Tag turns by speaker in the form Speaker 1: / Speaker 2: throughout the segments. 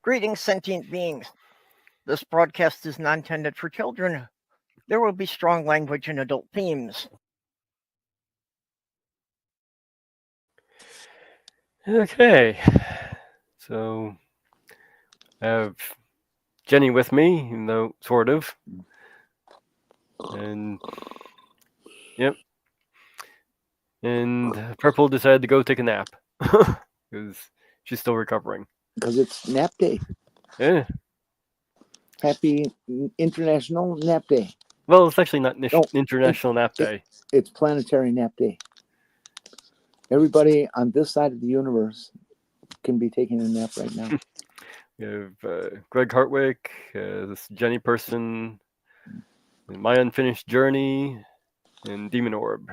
Speaker 1: Greetings, sentient beings. This broadcast is not intended for children. There will be strong language and adult themes.
Speaker 2: Okay, so I have Jenny with me, even though sort of, and yep, and Purple decided to go take a nap because she's still recovering.
Speaker 3: Because it's nap day.
Speaker 2: Yeah.
Speaker 3: Happy International Nap Day.
Speaker 2: Well, it's actually not International Nap Day.
Speaker 3: It's Planetary Nap Day. Everybody on this side of the universe can be taking a nap right now.
Speaker 2: We have Greg Hartwick, this Jenny person, and My Unfinished Journey, and Demon Orb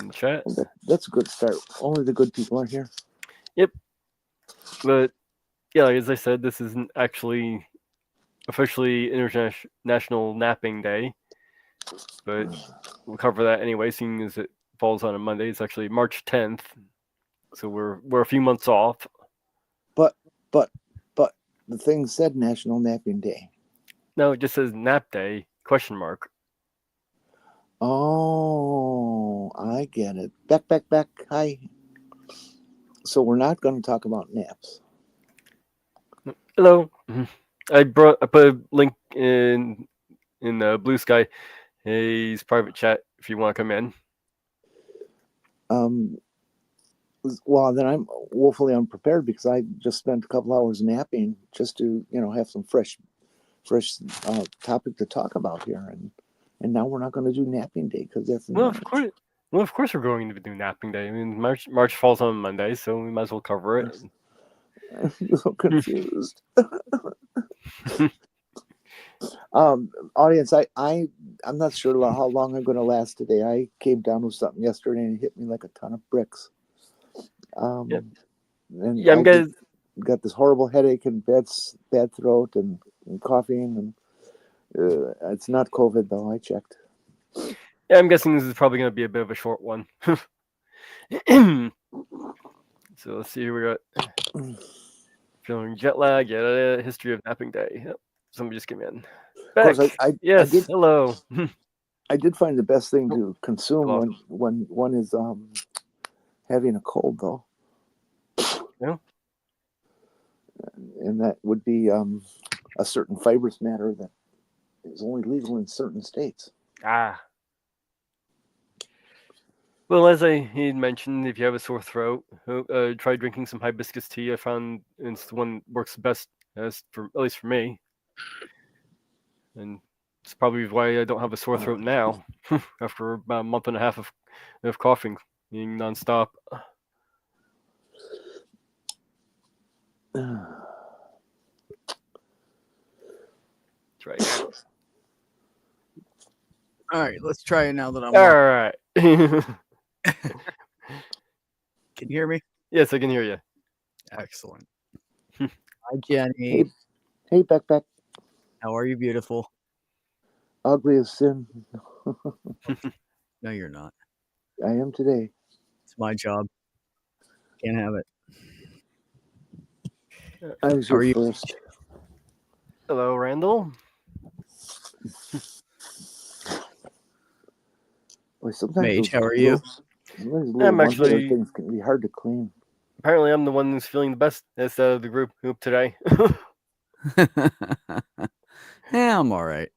Speaker 2: in the chat.
Speaker 3: That's a good start. Only the good people are here.
Speaker 2: Yep. But yeah, as I said, this isn't actually officially International Napping Day, but we'll cover that anyway, seeing as it falls on a Monday. It's actually March 10th, so we're a few months off.
Speaker 3: But the thing said National Napping Day.
Speaker 2: No, it just says Nap Day ?
Speaker 3: Oh, I get it. Back. Hi. So we're not going to talk about naps.
Speaker 2: Hello. I put a link in the Blue Sky, his private chat, if you want to come in.
Speaker 3: Well, then I'm woefully unprepared because I just spent a couple hours napping just to, have some fresh topic to talk about here, and now we're not going to do napping day because they're from
Speaker 2: Of course we're going to do napping day. I mean, March falls on Monday, so we might as well cover it.
Speaker 3: I'm so confused. Audience, I'm not sure how long I'm going to last today. I came down with something yesterday and it hit me like a ton of bricks.
Speaker 2: Yep.
Speaker 3: And
Speaker 2: yeah, I'm
Speaker 3: got this horrible headache and bad throat and coughing, and it's not COVID though. I checked.
Speaker 2: Yeah, I'm guessing this is probably going to be a bit of a short one. So let's see. We got feeling jet lag. Yeah, history of napping day. Yep. Somebody just came in. Back.
Speaker 3: Of course,
Speaker 2: yes. Hello.
Speaker 3: I did find the best thing to consume when one is having a cold, though.
Speaker 2: Yeah.
Speaker 3: And that would be a certain fibrous matter that is only legal in certain states.
Speaker 2: Ah. Well, as I had mentioned, if you have a sore throat, try drinking some hibiscus tea. I found it's the one that works best, at least for me. And it's probably why I don't have a sore throat now, after about a month and a half of coughing, being nonstop. That's right.
Speaker 4: All right, let's try it now that I'm
Speaker 2: all right.
Speaker 4: Can you hear me?
Speaker 2: Yes, I can hear you.
Speaker 4: Excellent. Hi, Jenny.
Speaker 3: Hey, back.
Speaker 4: How are you, beautiful?
Speaker 3: Ugly as sin.
Speaker 4: No, you're not.
Speaker 3: I am today.
Speaker 4: It's my job. Can't have it.
Speaker 3: I was your first.
Speaker 2: Hello, Randall.
Speaker 3: Boy, sometimes
Speaker 4: Mage, how are you?
Speaker 2: I'm actually.
Speaker 3: Things can be hard to clean.
Speaker 2: Apparently, I'm the one who's feeling the best out of the group today.
Speaker 4: Yeah, I'm all right.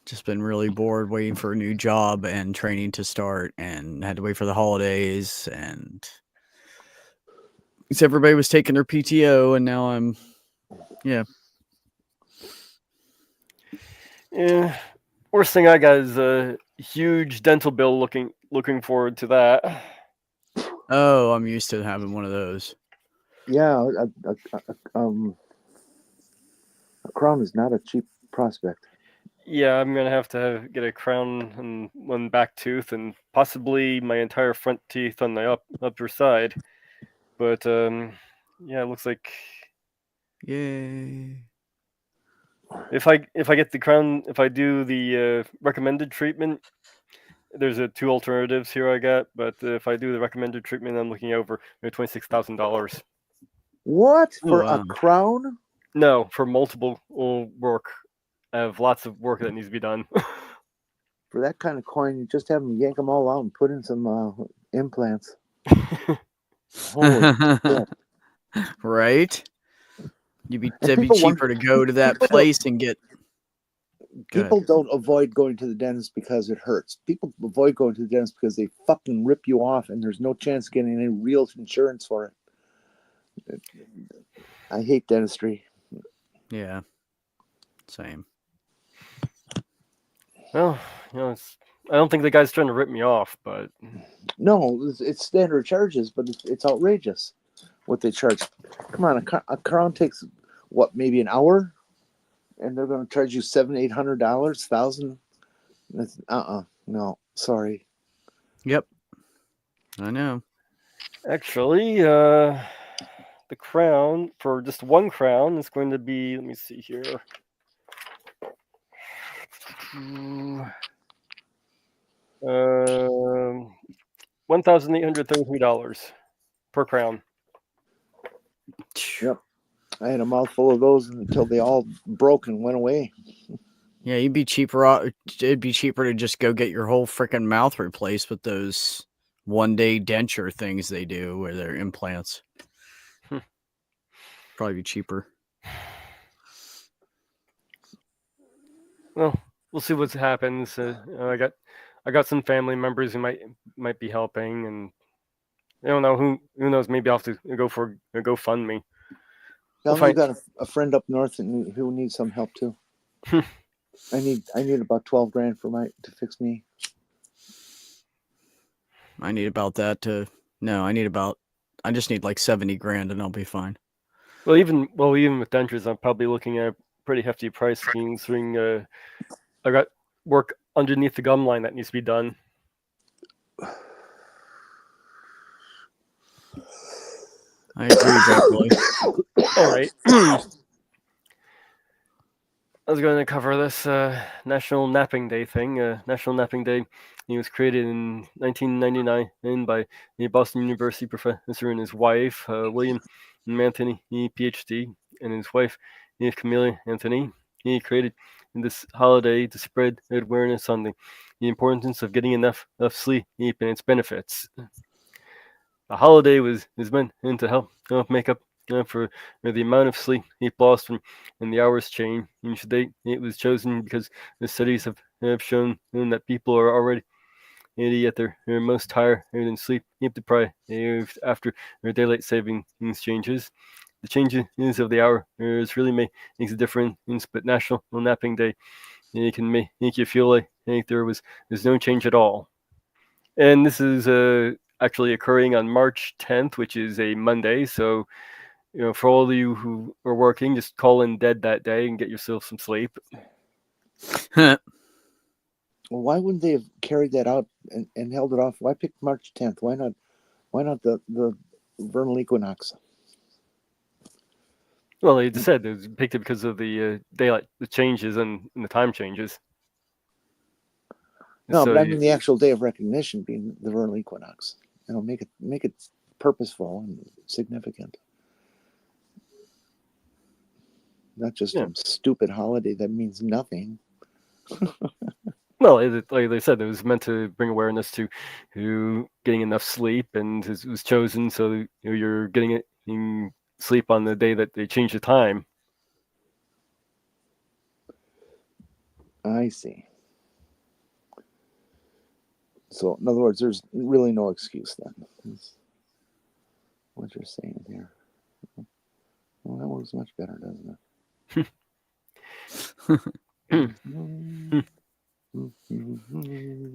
Speaker 4: Just been really bored waiting for a new job and training to start, and had to wait for the holidays, and everybody was taking their PTO, and now I'm,
Speaker 2: Yeah. Worst thing I got is a huge dental bill. Looking forward to that.
Speaker 4: Oh, I'm used to having one of those.
Speaker 3: Yeah, a crown is not a cheap prospect.
Speaker 2: Yeah, I'm gonna have to get a crown and one back tooth, and possibly my entire front teeth on the upper side. But yeah, it looks like.
Speaker 4: Yay!
Speaker 2: If I get the crown, if I do the recommended treatment, there's two alternatives here I got. But if I do the recommended treatment, I'm looking over $26,000.
Speaker 3: What? For
Speaker 4: wow.
Speaker 3: a crown?
Speaker 2: No, for multiple work. I have lots of work that needs to be done.
Speaker 3: For that kind of coin, you just have them yank them all out and put in some implants. Holy shit.
Speaker 4: Right? It'd be
Speaker 3: People
Speaker 4: cheaper to go to that place and get. Go ahead.
Speaker 3: People don't avoid going to the dentist because it hurts. People avoid going to the dentist because they fucking rip you off and there's no chance of getting any real insurance for it. I hate dentistry.
Speaker 4: Yeah. Same.
Speaker 2: Well, I don't think the guy's trying to rip me off, but
Speaker 3: No, it's standard charges, but it's outrageous what they charge. Come on, a crown takes what, maybe an hour, and they're going to charge you $700-800, $1,000. No, sorry.
Speaker 4: Yep. I know.
Speaker 2: actually, the crown for just one crown is going to be. Let me see here. $1,833 per crown.
Speaker 3: Yep. I had a mouthful of those until they all broke and went away.
Speaker 4: Yeah, you'd be cheaper. It'd be cheaper to just go get your whole freaking mouth replaced with those 1-day denture things they do, where they're implants. Probably be cheaper.
Speaker 2: Well, we'll see what happens. I got some family members who might be helping, and I don't know who knows. Maybe I'll have to go for a GoFundMe.
Speaker 3: Tell me you got a friend up north who needs some help too. I need about 12 grand to fix me.
Speaker 4: I need about that to. No, I just need like 70 grand and I'll be fine.
Speaker 2: Well, even with dentures, I'm probably looking at a pretty hefty price, considering I got work underneath the gum line that needs to be done.
Speaker 4: I agree, definitely.
Speaker 2: All right. I was going to cover this National Napping Day thing. National Napping Day, it was created in 1999 by a Boston University professor and his wife, William Anthony, PhD, and his wife, Camilla Anthony. He created this holiday to spread awareness on the importance of getting enough sleep and its benefits. The holiday was meant to help make up for the amount of sleep lost and the hours change each day. It was chosen because the studies have shown that people are already at their most tired and sleep deprived after their daylight savings changes. The changes of the hours really makes a difference, but National Napping Day it can make you feel like there's no change at all. And this is actually occurring on March 10th, which is a Monday. So, for all of you who are working, just call in dead that day and get yourself some sleep.
Speaker 3: Well, why wouldn't they have carried that out and held it off? Why pick March 10th? Why not the vernal equinox?
Speaker 2: Well, they just said they picked it because of the daylight, the changes and the time changes.
Speaker 3: No, but I mean the actual day of recognition being the vernal equinox. Make it purposeful and significant. Not just a stupid holiday that means nothing.
Speaker 2: Well, like they said, it was meant to bring awareness to getting enough sleep, and it was chosen so you're getting it in sleep on the day that they change the time.
Speaker 3: I see. So, in other words, there's really no excuse then. That's what you're saying here. Well, that works much better, doesn't it?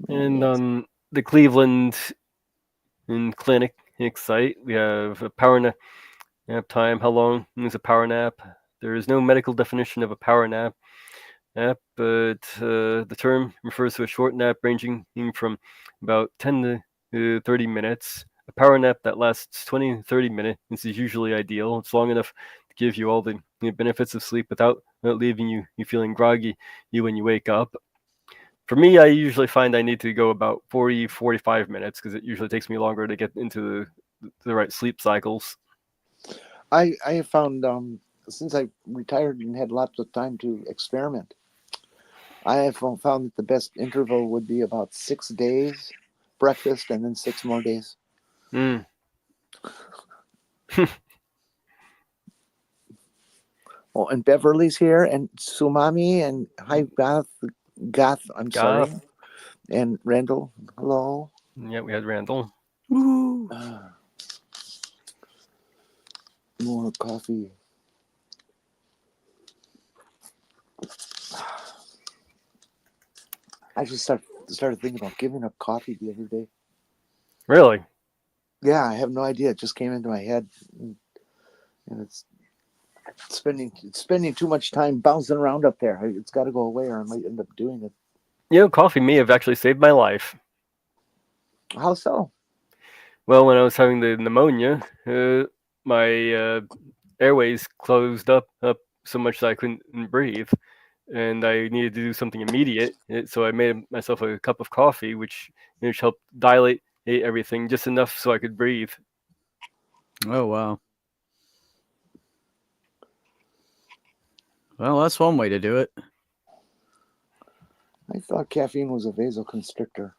Speaker 2: And on the Cleveland Clinic site, we have a power nap time. How long is a power nap? There is no medical definition of a power nap, but the term refers to a short nap ranging from about 10 to 30 minutes. A power nap that lasts 20 to 30 minutes is usually ideal. It's long enough to give you all the benefits of sleep without leaving you feeling groggy when you wake up. For me, I usually find I need to go about 40-45 minutes because it usually takes me longer to get into the right sleep cycles.
Speaker 3: I have found since I retired and had lots of time to experiment, I have found that the best interval would be about 6 days breakfast and then 6 more days.
Speaker 2: Mm.
Speaker 3: Oh, and Beverly's here, and Sumami, and hi Goth. I'm sorry,
Speaker 2: Goth.
Speaker 3: and Randall. Hello.
Speaker 2: Yeah, we had Randall.
Speaker 4: Woo.
Speaker 3: More coffee. I just started thinking about giving up coffee the other day.
Speaker 2: Really?
Speaker 3: Yeah, I have no idea. It just came into my head, and it's spending too much time bouncing around up there. It's got to go away, or I might end up doing it.
Speaker 2: You know, coffee may have actually saved my life.
Speaker 3: How so?
Speaker 2: Well, when I was having the pneumonia, my airways closed up so much that I couldn't breathe, and I needed to do something immediate. So I made myself a cup of coffee, which helped dilate everything just enough so I could breathe.
Speaker 4: Oh, wow. Well, that's one way to do it.
Speaker 3: I thought caffeine was a vasoconstrictor.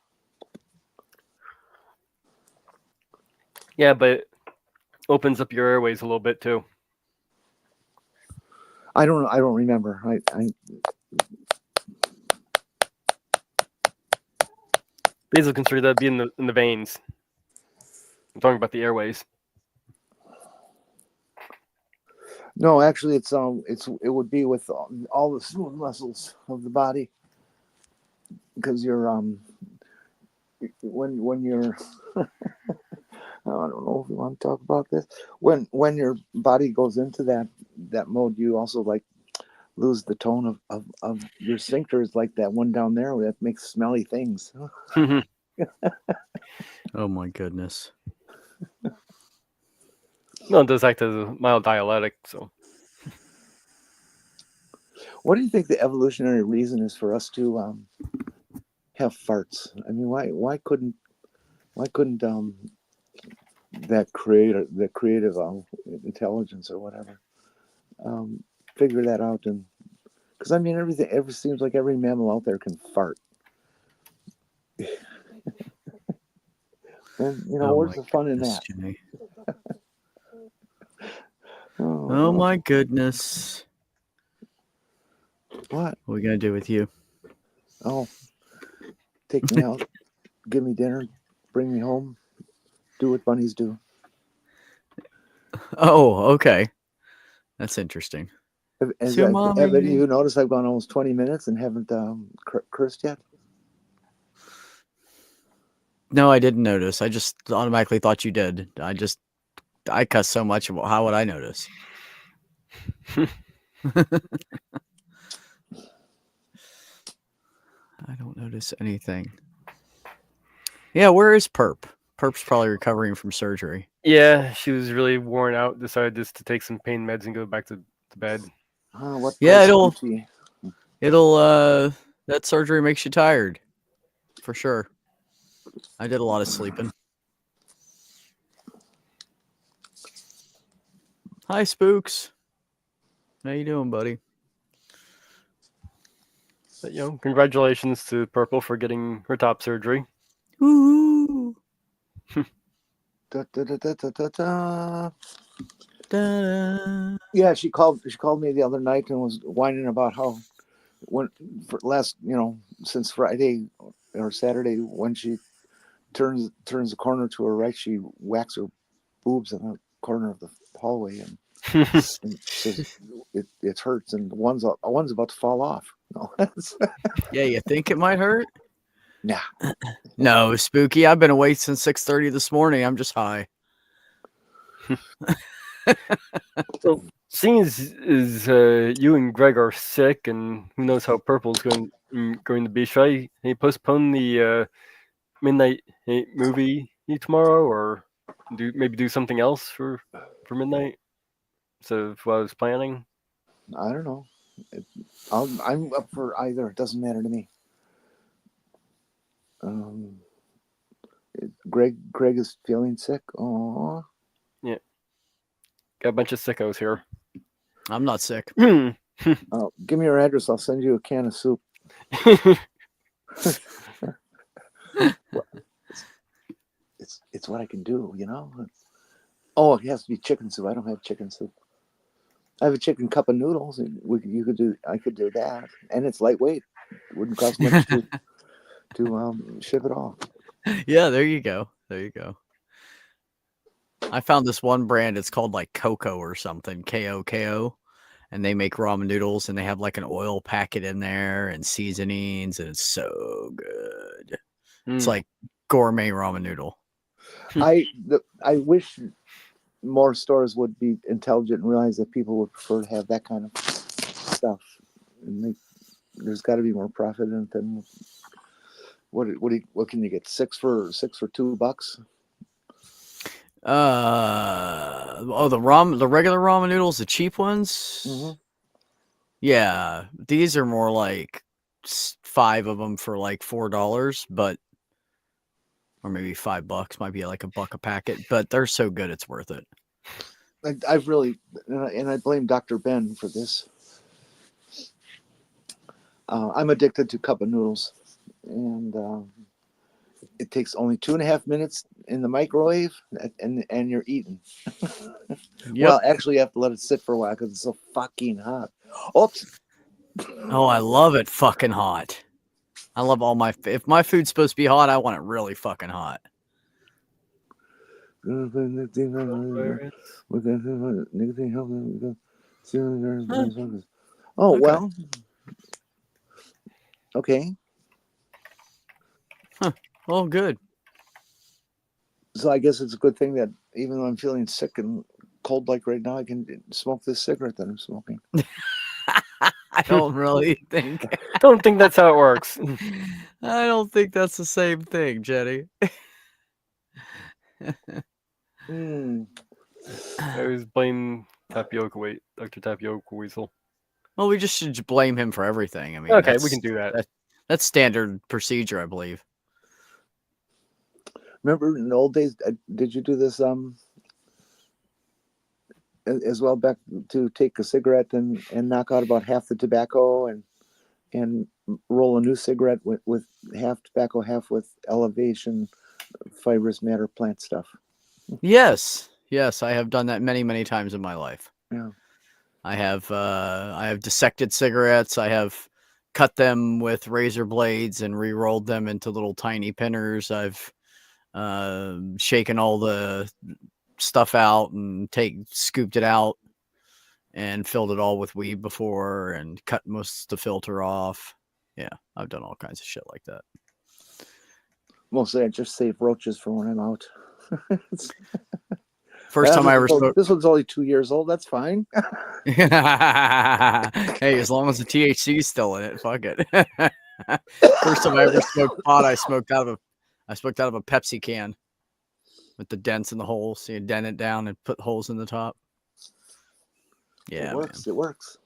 Speaker 2: Yeah, but it opens up your airways a little bit too.
Speaker 3: I don't remember.
Speaker 2: Vasoconstrictor, that'd be in the veins. I'm talking about the airways.
Speaker 3: No, actually, it would be with all the smooth muscles of the body, because you're when you're I don't know if we want to talk about this. When your body goes into that mode, you also like lose the tone of your sphincters, like that one down there that makes smelly things.
Speaker 4: Oh my goodness.
Speaker 2: No, it does act as a mild diuretic, so.
Speaker 3: What do you think the evolutionary reason is for us to have farts? I mean, why couldn't that creative intelligence or whatever figure that out? And because I mean, every seems like every mammal out there can fart. And where's the fun in that?
Speaker 4: Jenny.
Speaker 3: Oh,
Speaker 4: Oh my goodness.
Speaker 3: what?
Speaker 4: What are we gonna do with you?
Speaker 3: Oh, take me out, give me dinner, bring me home, do what bunnies do.
Speaker 4: Oh, okay. That's interesting.
Speaker 3: Have
Speaker 4: Mommy.
Speaker 3: you noticed I've gone almost 20 minutes and haven't cursed yet?
Speaker 4: No, I didn't notice. I just automatically thought you did. I cuss so much. How would I notice? I don't notice anything. Yeah, where is Perp? Perp's probably recovering from surgery.
Speaker 2: Yeah, she was really worn out. Decided just to take some pain meds and go back to bed.
Speaker 3: What?
Speaker 4: Yeah,
Speaker 3: place
Speaker 4: it'll that surgery makes you tired, for sure. I did a lot of sleeping. Hi, Spooks. How you doing, buddy?
Speaker 2: But, congratulations to Purple for getting her top surgery.
Speaker 4: Woo!
Speaker 3: Da, da, da, da, da, da, da.
Speaker 4: Da-da.
Speaker 3: Yeah, she called me the other night and was whining about how since Friday or Saturday, when she turns the corner to her right, she whacks her boobs in the corner of the hallway and says it hurts, and one's about to fall off. No.
Speaker 4: Yeah, you think it might hurt?
Speaker 3: Nah.
Speaker 4: No, Spooky. I've been awake since 6:30 this morning. I'm just high.
Speaker 2: So, seeing as you and Greg are sick, and who knows how Purple's going to be, should I postpone the midnight movie tomorrow, or do something else for midnight instead of what I was planning?
Speaker 3: I don't know. I'm up for either. It doesn't matter to me. Greg is feeling sick. Oh.
Speaker 2: Yeah. Got a bunch of sickos here.
Speaker 4: I'm not sick.
Speaker 3: Give me your address. I'll send you a can of soup. It's what I can do, you know. Oh, it has to be chicken soup. I don't have chicken soup. I have a chicken cup of noodles. And I could do that, and it's lightweight. Wouldn't cost much to ship it off.
Speaker 4: Yeah, there you go. There you go. I found this one brand. It's called like Coco or something, KOKO, and they make ramen noodles, and they have like an oil packet in there and seasonings, and it's so good. It's like gourmet ramen noodle.
Speaker 3: I wish more stores would be intelligent and realize that people would prefer to have that kind of stuff. And there's got to be more profit in it than what can you get? Six for $2?
Speaker 4: The regular ramen noodles, the cheap ones.
Speaker 3: Mm-hmm.
Speaker 4: Yeah, these are more like 5 of them for like $4, but or maybe $5, might be like $1 a packet, but they're so good it's worth it.
Speaker 3: I've really, and I blame Dr. Ben for this. I'm addicted to cup of noodles, and it takes only 2.5 minutes in the microwave, and you're eating.
Speaker 4: Yep.
Speaker 3: Well, actually, you have to let it sit for a while because it's so fucking hot. Oops.
Speaker 4: Oh, I love it fucking hot. I love if my food's supposed to be hot, I want it really fucking hot.
Speaker 3: Oh, well. Okay.
Speaker 4: Huh. Well, good.
Speaker 3: So I guess it's a good thing that even though I'm feeling sick and cold like right now, I can smoke this cigarette that I'm smoking.
Speaker 4: I don't really think.
Speaker 2: Don't think that's how it works.
Speaker 4: I don't think that's the same thing, Jenny.
Speaker 2: I always blame Dr. Tapioca Weasel.
Speaker 3: Oh,
Speaker 4: Well, we just should blame him for everything. I mean,
Speaker 2: Okay, we can do that.
Speaker 4: That's standard procedure, I believe.
Speaker 3: Remember in the old days, did you do this as well, back to take a cigarette and knock out about half the tobacco and roll a new cigarette with half tobacco, half with elevation, fibrous matter plant stuff?
Speaker 4: Yes, I have done that many, many times in my life.
Speaker 3: Yeah.
Speaker 4: I have dissected cigarettes. I have cut them with razor blades and re-rolled them into little tiny pinners. I've shaken all the stuff out and scooped it out and filled it all with weed before and cut most of the filter off. Yeah, I've done all kinds of shit like that.
Speaker 3: Mostly I just save roaches for when I'm out.
Speaker 4: First time I ever smoked.
Speaker 3: This one's only 2 years old. That's fine.
Speaker 4: Hey, as long as the THC is still in it, fuck it. First time I ever smoked pot, I smoked out of a Pepsi can with the dents in the holes. So you dent it down and put holes in the top. Yeah,
Speaker 3: it works.
Speaker 4: Man.
Speaker 3: It works.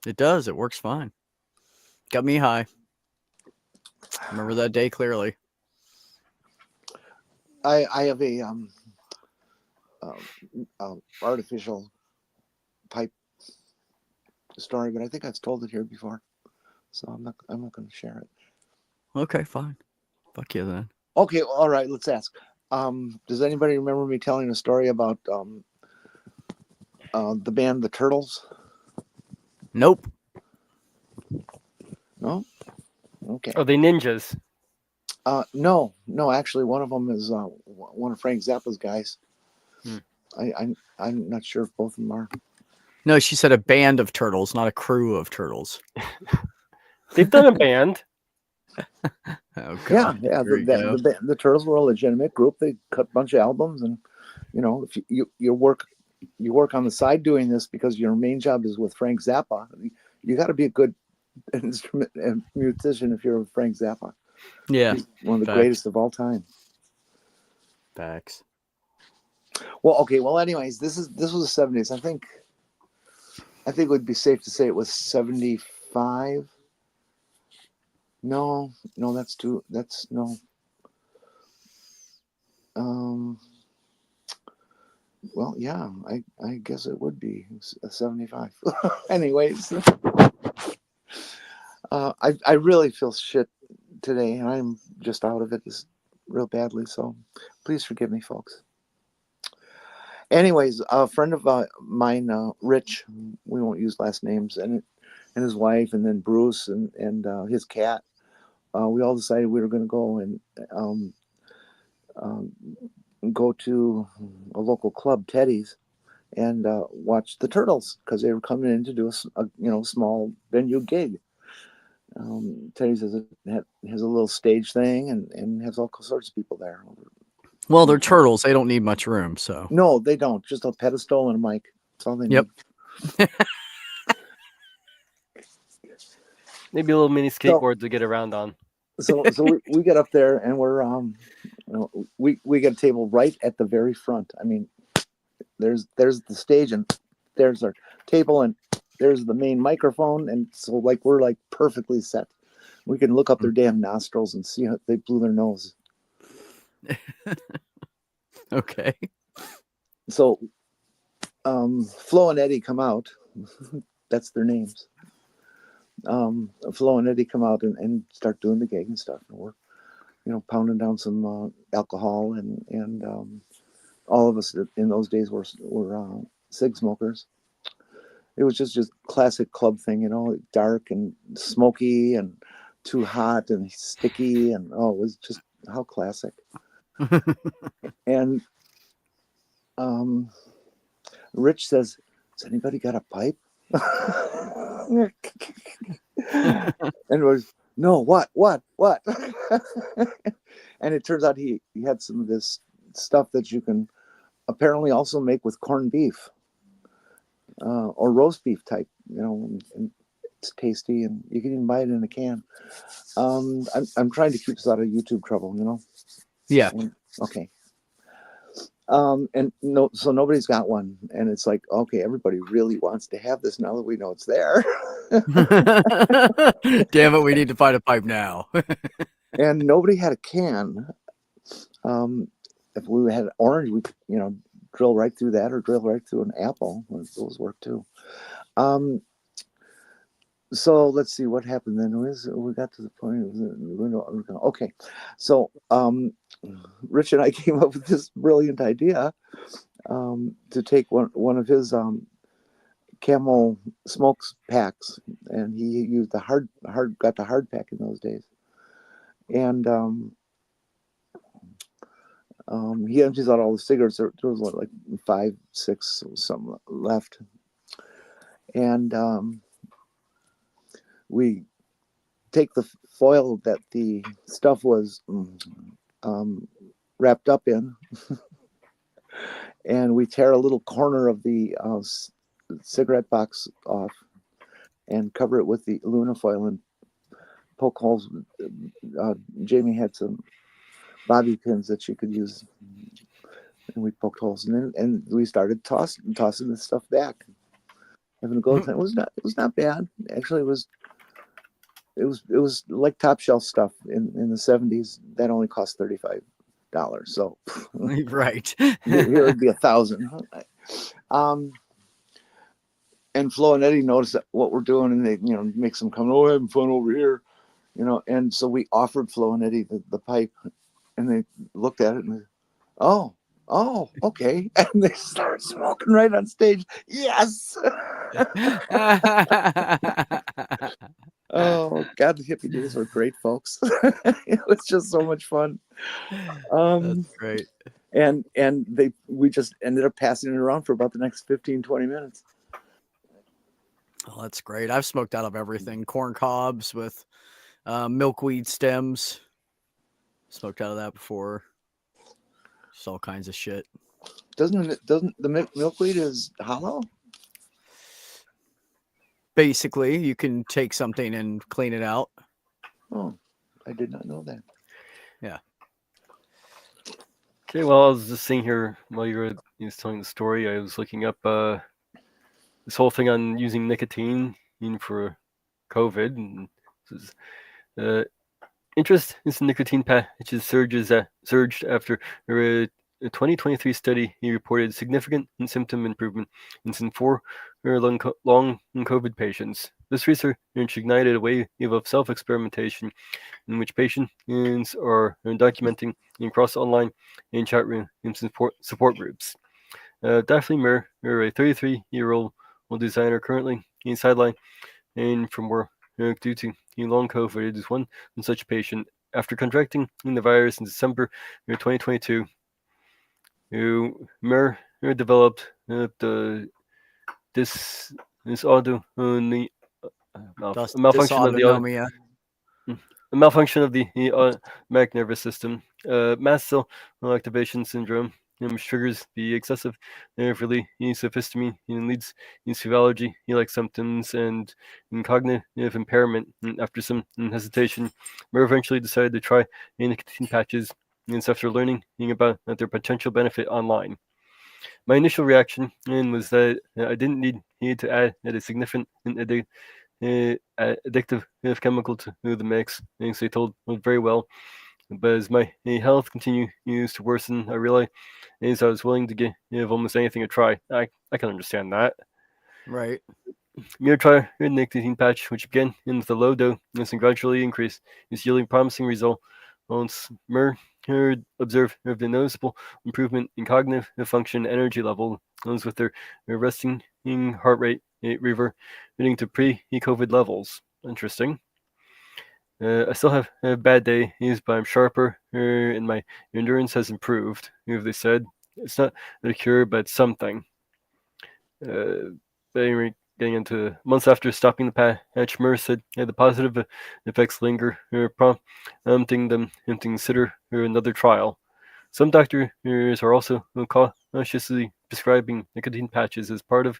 Speaker 4: It does. It works fine. Got me high. Remember that day clearly.
Speaker 3: I have a artificial pipe story, but I think I've told it here before, so I'm not going to share it.
Speaker 4: Okay, fine. Fuck you then.
Speaker 3: Okay, all right. Let's ask. Does anybody remember me telling a story about the band The Turtles?
Speaker 4: Nope.
Speaker 3: No. Okay.
Speaker 2: Are they ninjas?
Speaker 3: No. Actually, one of them is one of Frank Zappa's guys. I'm not sure if both of them are.
Speaker 4: No, she said a band of turtles, not a crew of turtles.
Speaker 2: They've done a band.
Speaker 4: Oh, God.
Speaker 3: Yeah. The Turtles were a legitimate group. They cut a bunch of albums, and if you work on the side doing this because your main job is with Frank Zappa, you got to be a good instrument and musician if you're with Frank Zappa.
Speaker 4: Yeah,
Speaker 3: he's one of the greatest of all time.
Speaker 4: Facts.
Speaker 3: Well, okay. Well, anyways, this was the 70s. I think it would be safe to say it was 75. No, that's no. Well, yeah, I guess it would be a 75. Anyways, I really feel shit today, and I'm just out of it real badly. So please forgive me, folks. Anyways, a friend of mine, Rich, we won't use last names, and his wife, and then Bruce and his cat. We all decided we were going to go and go to a local club, Teddy's, and watch the Turtles because they were coming in to do a small venue gig. Teddy's has a little stage thing and has all sorts of people there.
Speaker 4: Well, they're turtles. They don't need much room, so.
Speaker 3: No, they don't. Just a pedestal and a mic. That's all they
Speaker 4: Yep.
Speaker 3: need.
Speaker 2: Maybe a little mini skateboard to get around on.
Speaker 3: So we get up there and we're we get a table right at the very front. I mean, there's the stage and there's our table and there's the main microphone, and so we're like perfectly set. We can look up their damn nostrils and see how they blew their nose.
Speaker 4: Okay.
Speaker 3: So Flo and Eddie come out. That's their names. Flo and Eddie come out and start doing the gig and stuff. And we're, pounding down some alcohol and all of us in those days were cig smokers. It was just classic club thing, dark and smoky and too hot and sticky, and it was just how classic. And Rich says, "Has anybody got a pipe?" And it was, "No, what?" And it turns out he had some of this stuff that you can apparently also make with corned beef or roast beef type, and it's tasty, and you can even buy it in a can. I'm trying to keep us out of YouTube trouble,
Speaker 4: Yeah.
Speaker 3: Okay. And no, so nobody's got one, and it's like, okay, everybody really wants to have this now that we know it's there.
Speaker 4: Damn it, we need to find a pipe now.
Speaker 3: And nobody had a can. If we had orange, we could, drill right through that or drill right through an apple. Those work too. So let's see what happened then. We got to the point. Okay, so Rich and I came up with this brilliant idea to take one of his Camel smokes packs, and he used the hard pack in those days, and he empties out all the cigarettes. There was like 5, 6, some left, and we take the foil that the stuff was wrapped up in, and we tear a little corner of the cigarette box off and cover it with the aluminum foil and poke holes. Jamie had some bobby pins that she could use, and we poked holes in it, and we started tossing this stuff back, having a go time. It was not bad, actually. It was like top shelf stuff in the 70s that only cost $35. So
Speaker 4: Right.
Speaker 3: here would be $1,000. And Flo and Eddie noticed what we're doing, and they make some come, "Oh, having fun over here," and so we offered Flo and Eddie the pipe, and they looked at it and they, oh, okay. And they started smoking right on stage. Yes. Oh God, the hippie days were great, folks. It was just so much fun.
Speaker 4: That's great.
Speaker 3: And we just ended up passing it around for about the next 15-20 minutes.
Speaker 4: Oh, that's great. I've smoked out of everything. Corn cobs with milkweed stems. Smoked out of that before. Just all kinds of shit.
Speaker 3: Doesn't the milkweed is hollow?
Speaker 4: Basically, you can take something and clean it out.
Speaker 3: Oh, I did not know that.
Speaker 4: Yeah.
Speaker 2: Okay, well, I was just sitting here while you were telling the story. I was looking up this whole thing on using nicotine for COVID, and this is, interest in nicotine patches surged after a 2023 study, he reported significant symptom improvement in some 4 long COVID patients. This research ignited a wave of self-experimentation in which patients are documenting across online and chat room and support groups. Daphne Muir, a 33-year-old designer currently sidelined and from work due to long COVID, is one such patient. After contracting the virus in December 2022, Muir developed this auto malfunction of
Speaker 4: Dysautonomia.
Speaker 2: the malfunction of the autonomic nervous system, mast cell activation syndrome, which triggers the excessive nerve release of histamine and leads to allergy-like symptoms and cognitive impairment. And after some hesitation, Murr eventually decided to try nicotine patches after learning about their potential benefit online. My initial reaction was that I didn't need to add a significant addictive chemical to the mix. Things they told very well. But as my health continues to worsen, I realized I was willing to give almost anything a try. I can understand that.
Speaker 4: Right.
Speaker 2: Mere try nicotine patch, which began with a low dose and gradually increased, is yielding promising results. Once Murr observed a noticeable improvement in cognitive function and energy levels with their resting heart rate reverting to pre-COVID levels. Interesting. I still have bad days, but I'm sharper and my endurance has improved. They said it's not a cure, but something. They getting into months after stopping the patch, Murr said the positive effects linger, prompting them to consider another trial. Some doctors are also cautiously prescribing nicotine patches as part of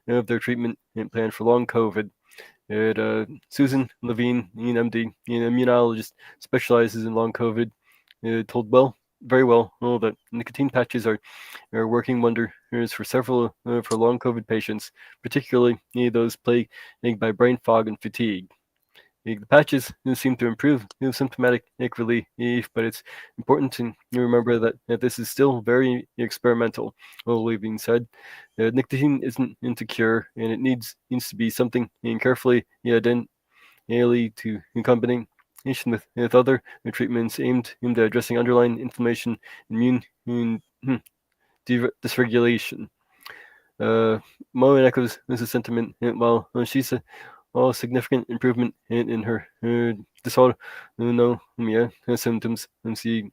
Speaker 2: their treatment plan for long COVID. Susan Levine, MD, an immunologist, specializes in long COVID, told very well that nicotine patches are working wonders for several for long COVID patients, particularly those plagued by brain fog and fatigue. The patches seem to improve symptomatic relief, but it's important to remember that this is still very experimental. All being said, nicotine isn't into cure, and it needs to be something carefully done to combination with other treatments aimed at addressing underlying inflammation, immune dysregulation. Moen echoes this sentiment while she said significant improvement in her dysautonomia symptoms and see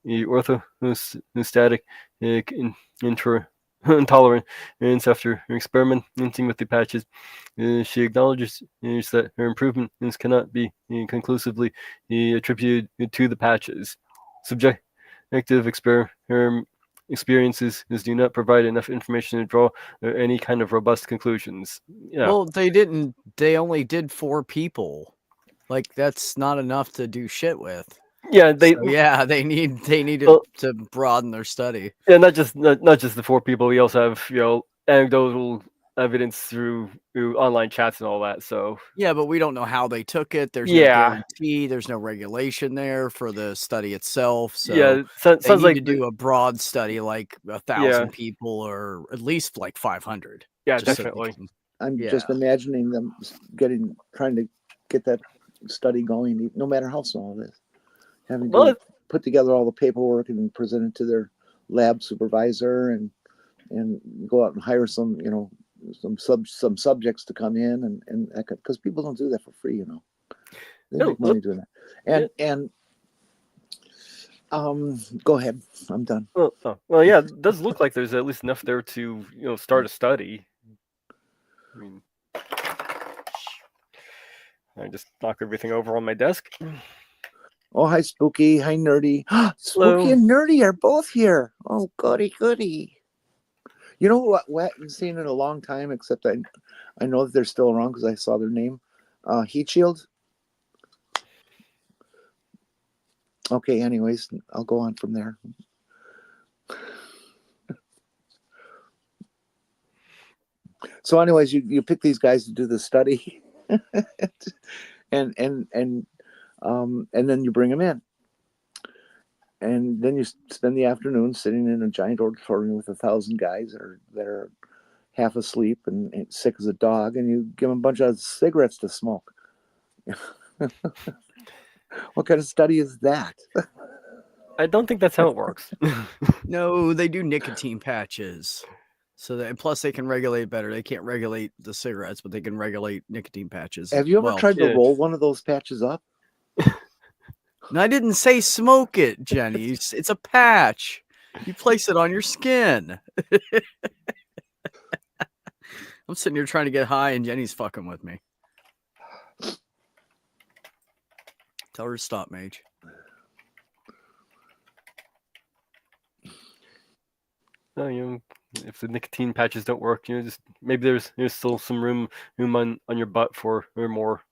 Speaker 2: orthostatic intolerance after experimenting with the patches. She acknowledges that her improvements cannot be conclusively attributed to the patches. Subjective experiences do not provide enough information to draw any kind of robust conclusions. Yeah.
Speaker 4: Well, they only did 4 people. Like, that's not enough to do shit with.
Speaker 2: Yeah,
Speaker 4: they needed to broaden their study.
Speaker 2: Yeah, not just the 4 people. We also have anecdotal evidence through online chats and all that. So
Speaker 4: yeah, but we don't know how they took it. There's no guarantee. There's no regulation there for the study itself. So
Speaker 2: yeah,
Speaker 4: they need to do a broad study, like 1,000 people, or at least like 500.
Speaker 2: Yeah, definitely.
Speaker 3: I'm just imagining them trying to get that study going, no matter how small it is. Having to put together all the paperwork and present it to their lab supervisor, and go out and hire some subjects to come in and because people don't do that for free, they make money doing that. And go ahead, I'm done.
Speaker 2: Well, yeah, it does look like there's at least enough there to start a study. I mean, I just knock everything over on my desk.
Speaker 3: Oh, hi, Spooky. Hi, Nerdy. Spooky and Nerdy are both here. Oh, goody. You know what I haven't seen in a long time, except I know that they're still around because I saw their name. Heat Shield. Okay, anyways, I'll go on from there. So anyways, you pick these guys to do the study and then you bring them in. and then you spend the afternoon sitting in a giant auditorium with 1,000 guys that are half asleep and sick as a dog, and you give them a bunch of cigarettes to smoke. What kind of study is that?
Speaker 2: I don't think that's how it works.
Speaker 4: No, they do nicotine patches. So that, and plus they can regulate better. They can't regulate the cigarettes, but they can regulate nicotine patches.
Speaker 3: Have you ever tried to
Speaker 2: yeah.
Speaker 3: roll one of those patches up?
Speaker 4: No, I didn't say smoke it, Jenny. It's a patch. You place it on your skin. I'm sitting here trying to get high, and Jenny's fucking with me. Tell her to stop, Mage.
Speaker 2: No, if the nicotine patches don't work, just maybe there's still some room on your butt for or more.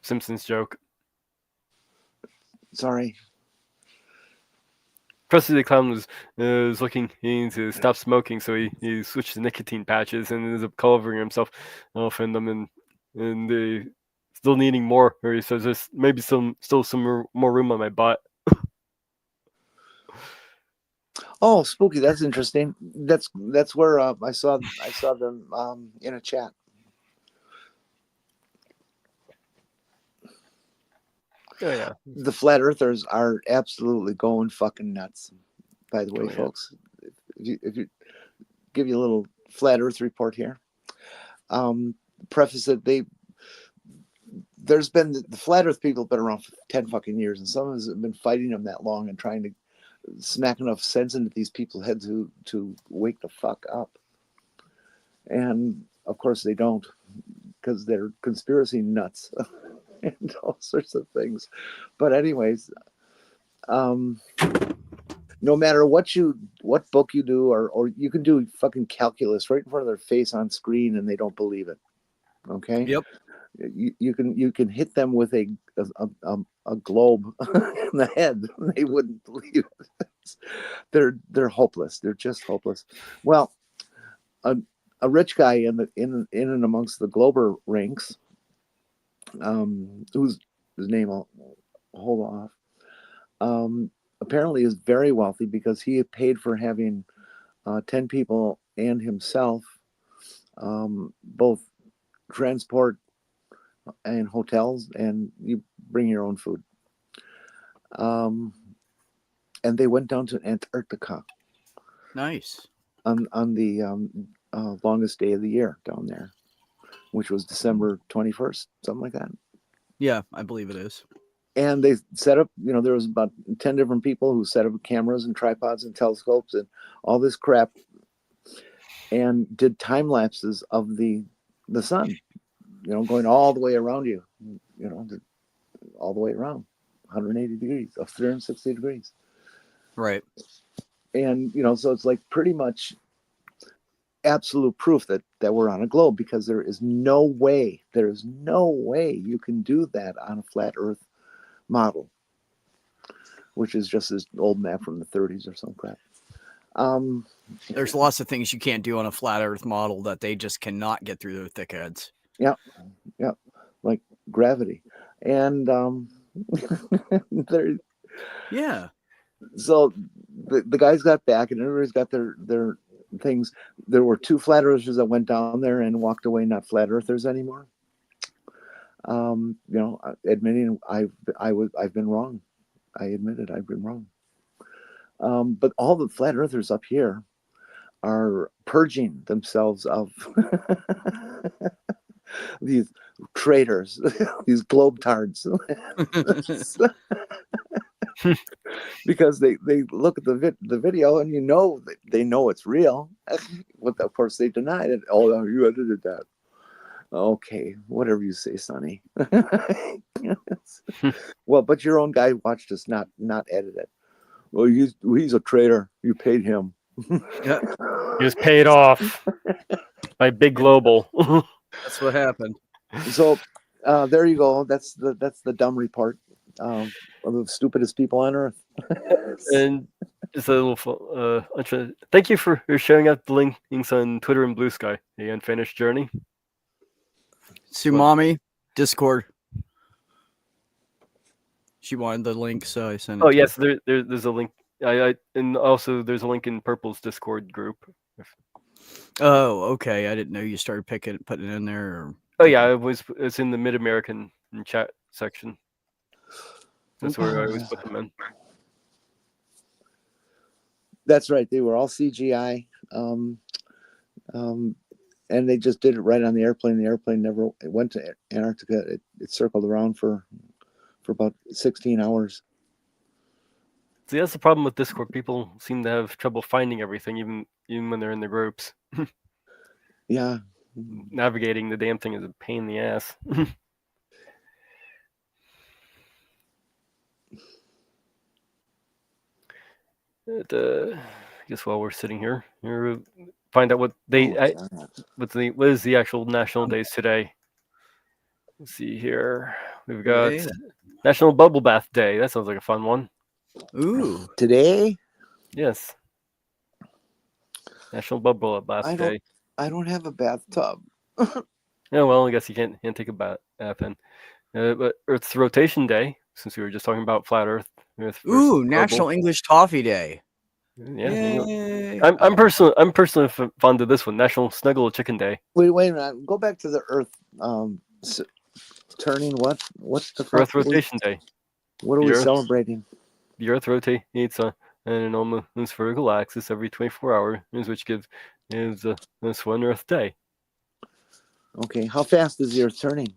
Speaker 2: Simpsons joke.
Speaker 3: Sorry.
Speaker 2: Krusty the Clown was looking to stop smoking, so he switched to nicotine patches and ends up covering himself off in them, and still needing more. Or he says there's maybe still some more room on my butt.
Speaker 3: Oh, spooky! That's interesting. That's where I saw them in a chat.
Speaker 2: Oh yeah.
Speaker 3: The flat earthers are absolutely going fucking nuts. By the way,
Speaker 2: yeah.
Speaker 3: folks, if you give you a little flat Earth report here. Preface it, there's been the flat Earth people have been around for 10 fucking years, and some of us have been fighting them that long and trying to smack enough sense into these people's heads to wake the fuck up. And of course they don't, because they're conspiracy nuts and all sorts of things. But anyways, no matter what book you do, or you can do fucking calculus right in front of their face on screen and they don't believe it. Okay.
Speaker 4: Yep.
Speaker 3: You can hit them with a globe in the head. They wouldn't believe it. They're hopeless. They're just hopeless. Well, a rich guy in and amongst the Glober ranks, whose name I'll hold off, apparently is very wealthy because he had paid for having 10 people and himself both transport and hotels, and you bring your own food. And they went down to Antarctica.
Speaker 4: Nice.
Speaker 3: On the longest day of the year down there, which was December 21st, something like that. Yeah,
Speaker 4: I believe it is.
Speaker 3: And they set up, there was about 10 different people who set up cameras and tripods and telescopes and all this crap, and did time lapses of the sun, going all the way around you, all the way around 180 degrees of 360 degrees.
Speaker 4: Right.
Speaker 3: And, so it's like pretty much absolute proof that we're on a globe, because there is no way you can do that on a flat Earth model, which is just this old map from the 30s or some crap.
Speaker 4: There's lots of things you can't do on a flat Earth model that they just cannot get through their thick heads.
Speaker 3: Yeah, like gravity, and there.
Speaker 4: Yeah.
Speaker 3: So the guys got back, and everybody's got their things. There were 2 flat earthers that went down there and walked away not flat earthers anymore. Admitting I've been wrong. I admitted I've been wrong. But all the flat earthers up here are purging themselves of these traitors, these globetards. Because they look at the video, and they know it's real. But of course they denied it. Oh, no, you edited that. Okay, whatever you say, Sonny. Well, but your own guy watched us not edit it. Well, he's a traitor. You paid him.
Speaker 4: Yeah.
Speaker 2: He was paid off by Big Global.
Speaker 4: That's what happened.
Speaker 3: So there you go. That's the dumb report of the stupidest people on Earth.
Speaker 2: And just a little thank you for sharing out the links on Twitter and Blue Sky, the Unfinished Journey.
Speaker 4: Sumami, Discord. She wanted the link, so I sent it.
Speaker 2: Oh
Speaker 4: to
Speaker 2: yes,
Speaker 4: her.
Speaker 2: there's a link. And also there's a link in Purple's Discord group.
Speaker 4: Oh, okay. I didn't know you started putting it in there. Or...
Speaker 2: Oh yeah, it's in the MidAmerican chat section. That's where I always put them in.
Speaker 3: That's right. They were all CGI. And they just did it right on the airplane. The airplane never went to Antarctica. It circled around for about 16 hours.
Speaker 2: See, that's the problem with Discord. People seem to have trouble finding everything, even when they're in the groups.
Speaker 3: Yeah.
Speaker 2: Navigating the damn thing is a pain in the ass. I guess while we're sitting here, we'll find out what what is the actual national days today. Let's see here. We've got National Bubble Bath Day. That sounds like a fun one.
Speaker 4: Ooh.
Speaker 3: Today?
Speaker 2: Yes. National Bubble Bath Day.
Speaker 3: I don't have a bathtub.
Speaker 2: Yeah, well, I guess you can't take a bath then. But Earth's Rotation Day, since we were just talking about flat Earth.
Speaker 4: Ooh, National English Toffee Day.
Speaker 2: Yeah, I'm personally fond of this one. National Snuggle Chicken Day.
Speaker 3: Wait a minute. Go back to the Earth turning. What's the
Speaker 2: Earth Rotation Day?
Speaker 3: What are we celebrating?
Speaker 2: The Earth rotates on an almost vertical axis every 24 hours, which gives this one Earth day.
Speaker 3: Okay, how fast is the Earth turning?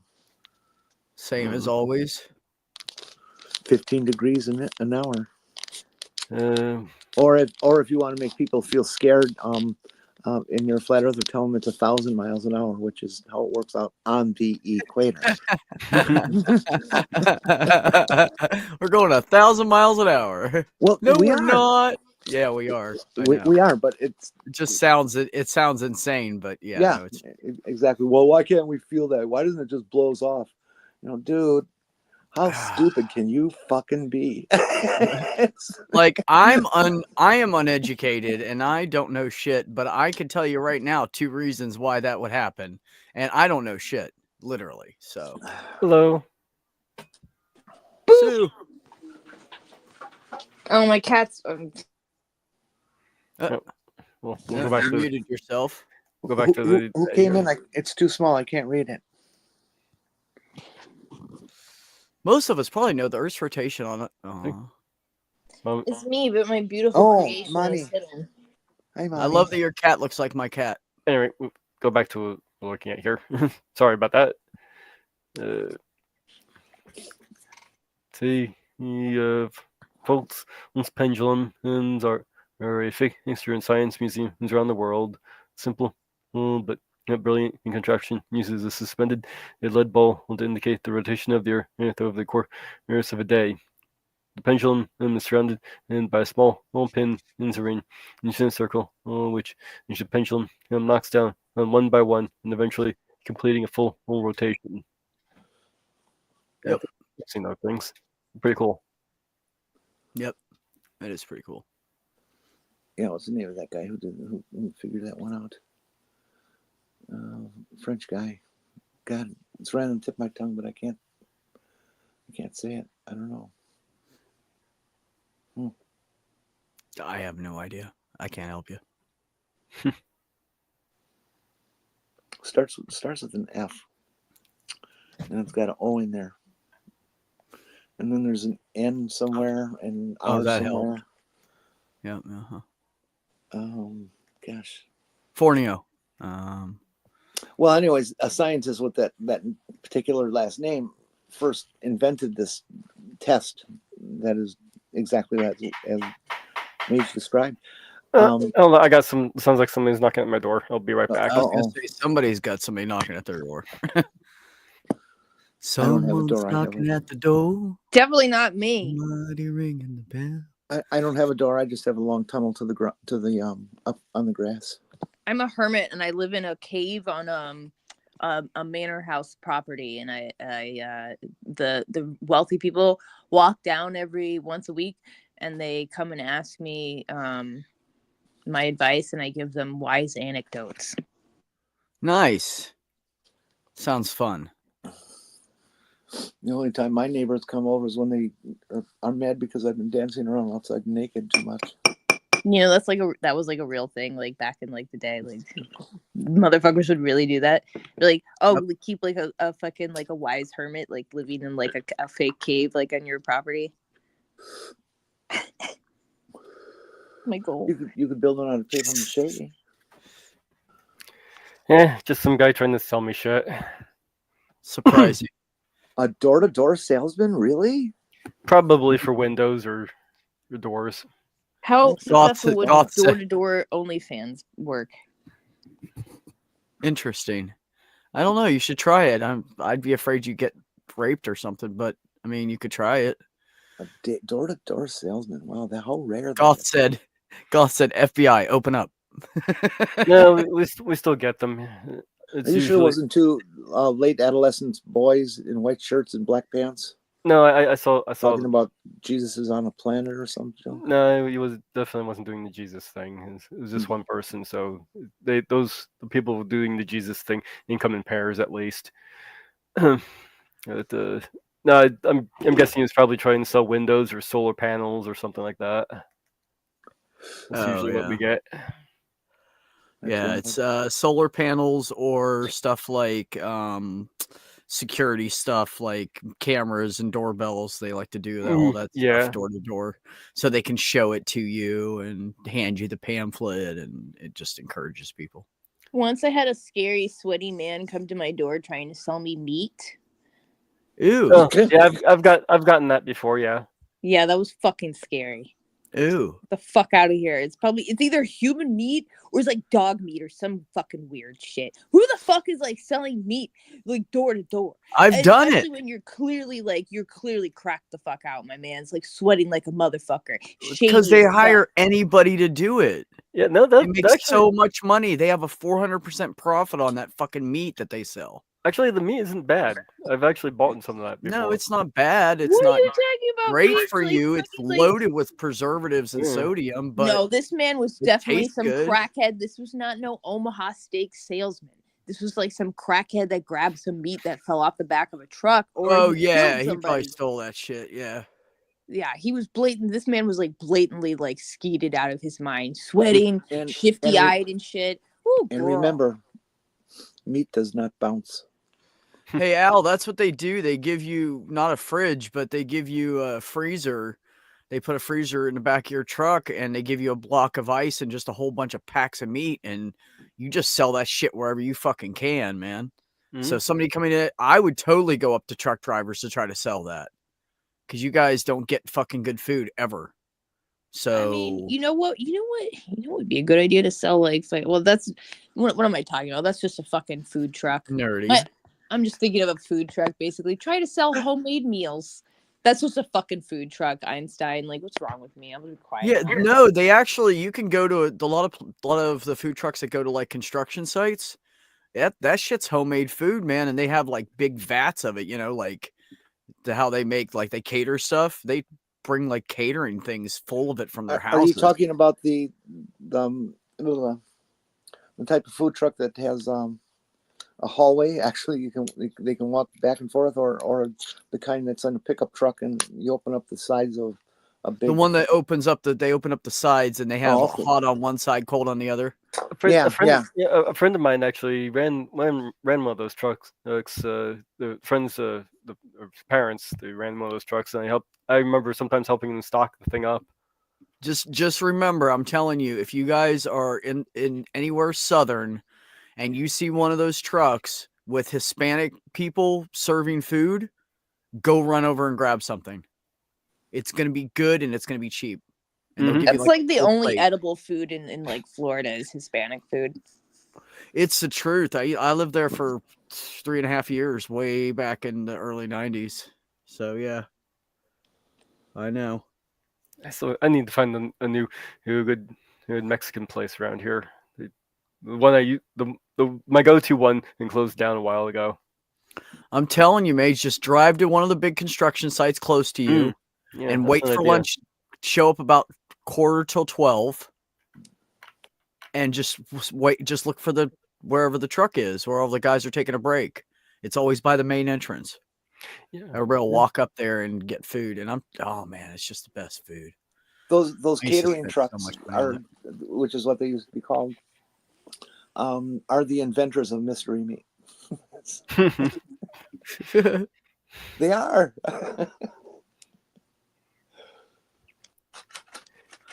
Speaker 4: Same as always.
Speaker 3: 15 degrees an hour. Or if you want to make people feel scared, in your flat earther, tell them it's 1,000 miles an hour, which is how it works out on the equator.
Speaker 4: We're going 1,000 miles an hour.
Speaker 3: Well,
Speaker 4: no, we're not. Yeah, we are.
Speaker 3: We are, but it
Speaker 4: just sounds insane. But yeah,
Speaker 3: no, exactly. Well, why can't we feel that? Why doesn't it just blows off? Dude. How stupid can you fucking be?
Speaker 4: Like I am uneducated and I don't know shit, but I can tell you right now 2 reasons why that would happen, and I don't know shit, literally. So,
Speaker 2: hello.
Speaker 4: Sue.
Speaker 5: Oh, my cat's.
Speaker 2: We'll go back
Speaker 4: you
Speaker 2: to
Speaker 4: muted yourself.
Speaker 2: We'll go back to the.
Speaker 3: Who came in? It's too small. I can't read it.
Speaker 4: Most of us probably know the Earth's rotation on it.
Speaker 5: It's me, but my beautiful creation
Speaker 3: Mommy.
Speaker 5: is hidden.
Speaker 3: Hi, Mommy.
Speaker 4: I love that your cat looks like my cat.
Speaker 2: Anyway, we'll go back to what we're looking at here. Sorry about that. See, Volt's pendulum are a fixture in science museums around the world. Simple, but brilliant in contraption. Uses a suspended lead ball to indicate the rotation of the Earth over the course of a day. The pendulum is surrounded by a small pin in a ring in a circle, which the pendulum knocks down one by one, and eventually completing a full rotation.
Speaker 4: Yep.
Speaker 2: I've seen those things. Pretty cool.
Speaker 4: Yep, that is pretty cool.
Speaker 3: Yeah, what's the name of that guy who figured that one out? French guy. God, it's right on the tip of my tongue, but I can't say it. I don't know.
Speaker 4: I have no idea. I can't help you.
Speaker 3: Starts with an F, and it's got an O in there, and then there's an N somewhere and R
Speaker 4: that
Speaker 3: somewhere.
Speaker 4: Helped. Yeah.
Speaker 3: Gosh.
Speaker 4: Fornio.
Speaker 3: Well, anyways, a scientist with that particular last name first invented this test that is exactly as Mage described.
Speaker 2: I got some. Sounds like somebody's knocking at my door. I'll be right back.
Speaker 4: I was gonna say somebody's got somebody knocking at their door. Someone's knocking at the door.
Speaker 5: Definitely not me.
Speaker 4: Somebody ringing the bell.
Speaker 3: I don't have a door. I just have a long tunnel to the up on the grass.
Speaker 5: I'm a hermit and I live in a cave on a manor house property, and the wealthy people walk down every once a week and they come and ask me my advice, and I give them wise anecdotes.
Speaker 4: Nice. Sounds fun.
Speaker 3: The only time my neighbors come over is when they are mad because I've been dancing around outside naked too much.
Speaker 5: You know, that was like a real thing, like back in like the day, like motherfuckers would really do that. They're like, oh, we keep like a fucking like a wise hermit, like living in like a fake cave, like on your property. My goal.
Speaker 3: You could build it out of paper mache.
Speaker 2: Yeah, just some guy trying to sell me shit.
Speaker 4: Surprising.
Speaker 3: A door-to-door salesman, really?
Speaker 2: Probably for windows or doors.
Speaker 5: How successful would
Speaker 4: Goth-
Speaker 5: door-to-door OnlyFans work?
Speaker 4: Interesting. I don't know. You should try it. I'd be afraid you get raped or something, but I mean, you could try it.
Speaker 3: A door-to-door salesman. Wow, how rare that
Speaker 4: Goth
Speaker 3: is.
Speaker 4: said, FBI, open up.
Speaker 2: No, we still get them. It's
Speaker 3: Are you sure it
Speaker 2: usually...
Speaker 3: wasn't two late adolescent boys in white shirts and black pants
Speaker 2: No, I saw
Speaker 3: talking about Jesus is on a planet or something?
Speaker 2: No, he definitely wasn't doing the Jesus thing. It was just one person. So the people doing the Jesus thing didn't come in pairs at least. No, I'm guessing he was probably trying to sell windows or solar panels or something like that. That's usually what we get.
Speaker 4: Yeah, it's solar panels or stuff like security stuff like cameras and doorbells. They like to do that, all that stuff door to door, so they can show it to you and hand you the pamphlet, and it just encourages people.
Speaker 5: Once I had a scary, sweaty man come to my door trying to sell me meat.
Speaker 4: Ew.
Speaker 2: Oh, yeah, I've gotten that before. Yeah.
Speaker 5: Yeah, that was fucking scary.
Speaker 4: Ew.
Speaker 5: Get the fuck out of here. It's either human meat or it's like dog meat or some fucking weird shit. Who the fuck is like selling meat like door to door?
Speaker 4: I've done it.
Speaker 5: When you're clearly cracked the fuck out, my man. It's like sweating like a motherfucker.
Speaker 4: Because they hire anybody to do it.
Speaker 2: Yeah, no,
Speaker 4: they make so much money. They have a 400% profit on that fucking meat that they sell.
Speaker 2: Actually, the meat isn't bad. I've actually bought some of that before.
Speaker 4: No, it's not bad. It's
Speaker 5: what
Speaker 4: not
Speaker 5: are you talking about?
Speaker 4: great for you. It's loaded with preservatives and sodium. But
Speaker 5: no, this man was definitely some
Speaker 4: good.
Speaker 5: Crackhead. This was not no Omaha steak salesman. This was like some crackhead that grabbed some meat that fell off the back of a truck. Or
Speaker 4: he probably stole that shit. Yeah.
Speaker 5: Yeah, he was blatant. This man was like blatantly like skeeted out of his mind, sweating, shifty-eyed and shit. Ooh,
Speaker 3: and remember, meat does not bounce.
Speaker 4: Hey, Al, that's what they do. They give you not a fridge, but they give you a freezer. They put a freezer in the back of your truck, and they give you a block of ice and just a whole bunch of packs of meat, and you just sell that shit wherever you fucking can, man. Mm-hmm. So somebody coming in, I would totally go up to truck drivers to try to sell that, because you guys don't get fucking good food ever. So
Speaker 5: I mean, you know what would be a good idea to sell like well, that's what am I talking about? That's just a fucking food truck.
Speaker 4: Nerdy.
Speaker 5: I'm just thinking of a food truck, basically. Try to sell homemade meals. That's just a fucking food truck, Einstein. Like, what's wrong with me? I'm gonna be quiet.
Speaker 4: Yeah, no, they actually, you can go to a lot of the food trucks that go to like construction sites. That shit's homemade food, man, and they have like big vats of it. You know, like how they make, like they cater stuff. They bring like catering things full of it from their houses.
Speaker 3: Are you talking about the type of food truck that has a hallway? Actually, they can walk back and forth, or the kind that's on a pickup truck and you open up the sides of a big.
Speaker 4: The one that opens up they open up the sides and they have hot on one side, cold on the other.
Speaker 2: A friend of mine actually ran one of those trucks. The parents, they ran one of those trucks, and I remember sometimes helping them stock the thing up.
Speaker 4: Just remember, I'm telling you, if you guys are in anywhere southern and you see one of those trucks with Hispanic people serving food, go run over and grab something. It's going to be good and it's going to be cheap. And
Speaker 5: that's like the only edible food in like Florida is Hispanic food.
Speaker 4: It's the truth. I lived there for 3.5 years, way back in the early 90s. So yeah, I know.
Speaker 2: So I need to find a new good Mexican place around here. The one my go-to one and closed down a while ago.
Speaker 4: I'm telling you, mates, just drive to one of the big construction sites close to you and wait for lunch. Show up about 11:45 and just wait. Just look for wherever the truck is, where all the guys are taking a break. It's always by the main entrance.
Speaker 2: Yeah.
Speaker 4: Everybody will walk up there and get food, and oh man, it's just the best food.
Speaker 3: Those
Speaker 4: I used to
Speaker 3: catering
Speaker 4: spend so
Speaker 3: trucks
Speaker 4: much money on
Speaker 3: are, which is what they used to be called, are the inventors of mystery meat.
Speaker 4: it.
Speaker 3: They are.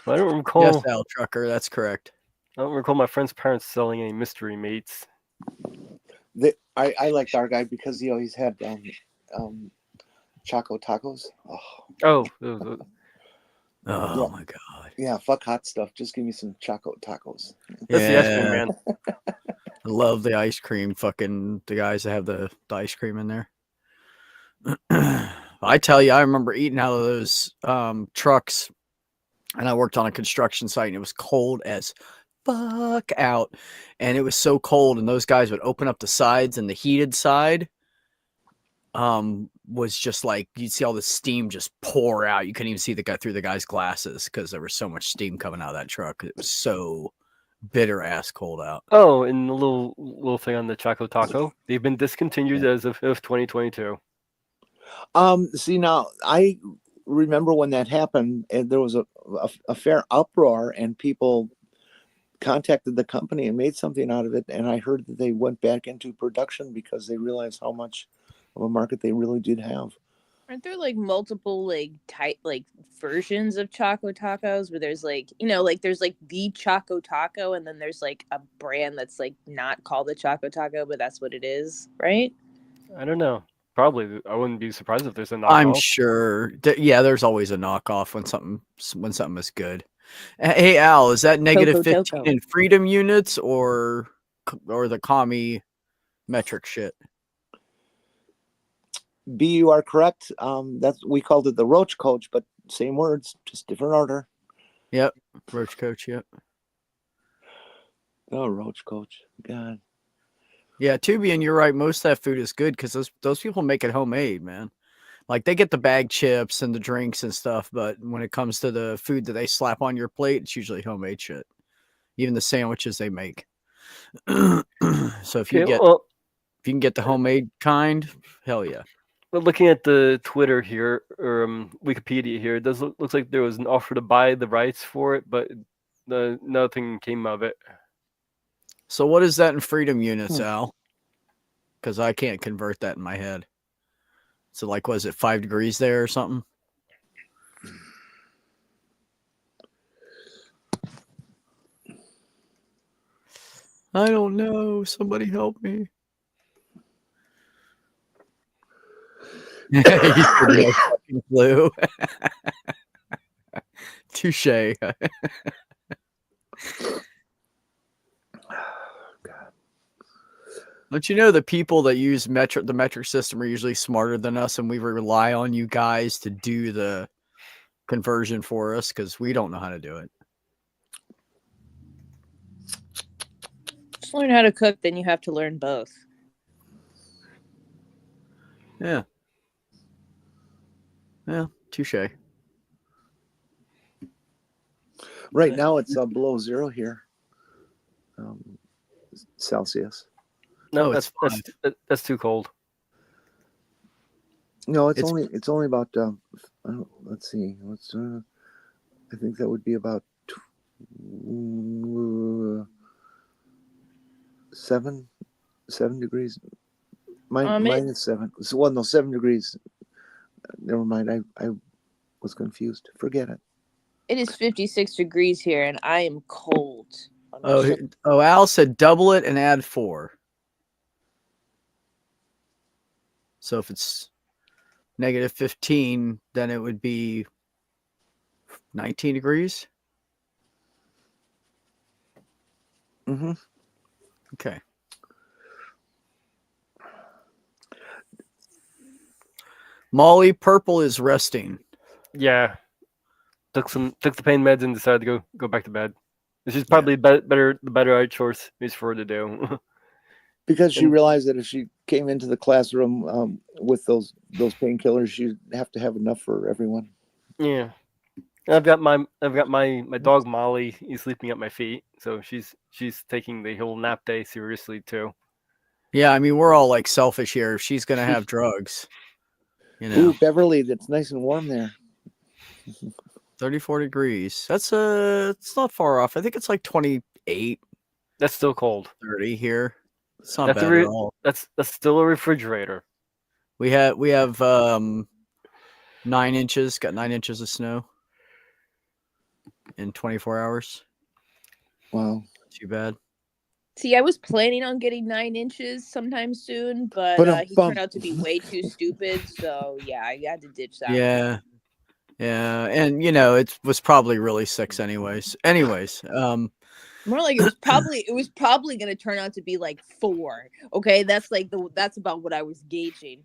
Speaker 2: I don't recall.
Speaker 4: Yes, Al Trucker, that's correct.
Speaker 2: I don't recall my friend's parents selling any mystery meats.
Speaker 3: I liked our guy because he always had Choco tacos.
Speaker 2: Oh,
Speaker 4: Oh
Speaker 3: Yeah.
Speaker 4: my god.
Speaker 3: Yeah, fuck hot stuff. Just give me some Choco tacos.
Speaker 2: that's the ice cream
Speaker 4: Yeah,
Speaker 2: man.
Speaker 4: I love the ice cream. Fucking the guys that have the ice cream in there. I tell you, I remember eating out of those trucks, and I worked on a construction site, and it was cold as fuck out, and it was so cold, and those guys would open up the sides, and the heated side was just like you'd see all the steam just pour out. You couldn't even see the guy through the guy's glasses because there was so much steam coming out of that truck. It was so bitter ass cold out.
Speaker 2: Oh, and the little thing on the Choco Taco. They've been discontinued as of 2022.
Speaker 3: See, now I remember when that happened, and there was a fair uproar, and people contacted the company and made something out of it. And I heard that they went back into production because they realized how much of a market they really did have.
Speaker 5: Aren't there like multiple like type like versions of Choco Tacos where there's like, you know, like there's like the Choco Taco and then there's like a brand that's like not called a Choco Taco, but that's what it is, right?
Speaker 2: I don't know. Probably. I wouldn't be surprised if there's a knockoff.
Speaker 4: I'm sure. Yeah, there's always a knockoff when something is good. Hey Al, is that negative
Speaker 5: Coco
Speaker 4: 15
Speaker 5: Choco.
Speaker 4: in freedom units or the commie metric shit?
Speaker 3: B, you are correct. We called it the Roach Coach, but same words, just different order.
Speaker 4: Yep, Roach Coach. Yep.
Speaker 3: Oh, Roach Coach. God.
Speaker 4: Yeah, Tubi, and you're right. Most of that food is good because those people make it homemade, man. Like they get the bag chips and the drinks and stuff, but when it comes to the food that they slap on your plate, it's usually homemade shit. Even the sandwiches they make. So if you can get the homemade kind, hell yeah.
Speaker 2: But looking at the Twitter here or Wikipedia here, it does looks like there was an offer to buy the rights for it, but nothing came of it.
Speaker 4: So what is that in freedom units, Al? Because I can't convert that in my head. So like, was it 5 degrees there or something? I don't know. Somebody help me. He's pretty much fucking flu. Touche. Don't you know the people that use the metric system are usually smarter than us, and we rely on you guys to do the conversion for us because we don't know how to do it.
Speaker 5: Just learn how to cook, then you have to learn both.
Speaker 4: Yeah. Yeah, touche.
Speaker 3: Right now it's below 0 here, Celsius.
Speaker 2: No,
Speaker 4: it's
Speaker 2: that's too cold.
Speaker 3: No, it's only about. Let's see. I think that would be about 7 degrees. Minus 7. So, well, no, 7 degrees. Never mind. I was confused. Forget it.
Speaker 5: It is 56 degrees here and I am cold.
Speaker 4: Oh, Al said double it and add 4. So if it's negative 15, then it would be 19 degrees.
Speaker 3: Mm-hmm.
Speaker 4: Okay. Molly, purple is resting.
Speaker 2: Yeah. Took the pain meds and decided to go back to bed. This is probably the better choice is for her to do.
Speaker 3: Because she realized that if she came into the classroom with those painkillers, she'd have to have enough for everyone.
Speaker 2: Yeah, I've got my dog Molly. He's sleeping at my feet, so she's taking the whole nap day seriously too.
Speaker 4: Yeah, I mean we're all like selfish here. If she's gonna have drugs, You know,
Speaker 3: Ooh, Beverly, that's nice and warm there.
Speaker 4: 34 degrees. That's it's not far off. I think it's like 28,
Speaker 2: That's still cold.
Speaker 4: 30 here. It's not
Speaker 2: That's
Speaker 4: bad at all.
Speaker 2: that's still a refrigerator.
Speaker 4: We have 9 inches. Got 9 inches of snow in 24 hours.
Speaker 3: Wow.
Speaker 4: Too bad.
Speaker 5: See, I was planning on getting 9 inches sometime soon, but he
Speaker 3: Ba-dum-bum.
Speaker 5: turned out to be way too stupid. So yeah, I had to ditch that.
Speaker 4: Yeah. Yeah, and you know, it was probably really 6 anyways.
Speaker 5: More like it was probably going to turn out to be like 4. Okay, that's about what I was gauging.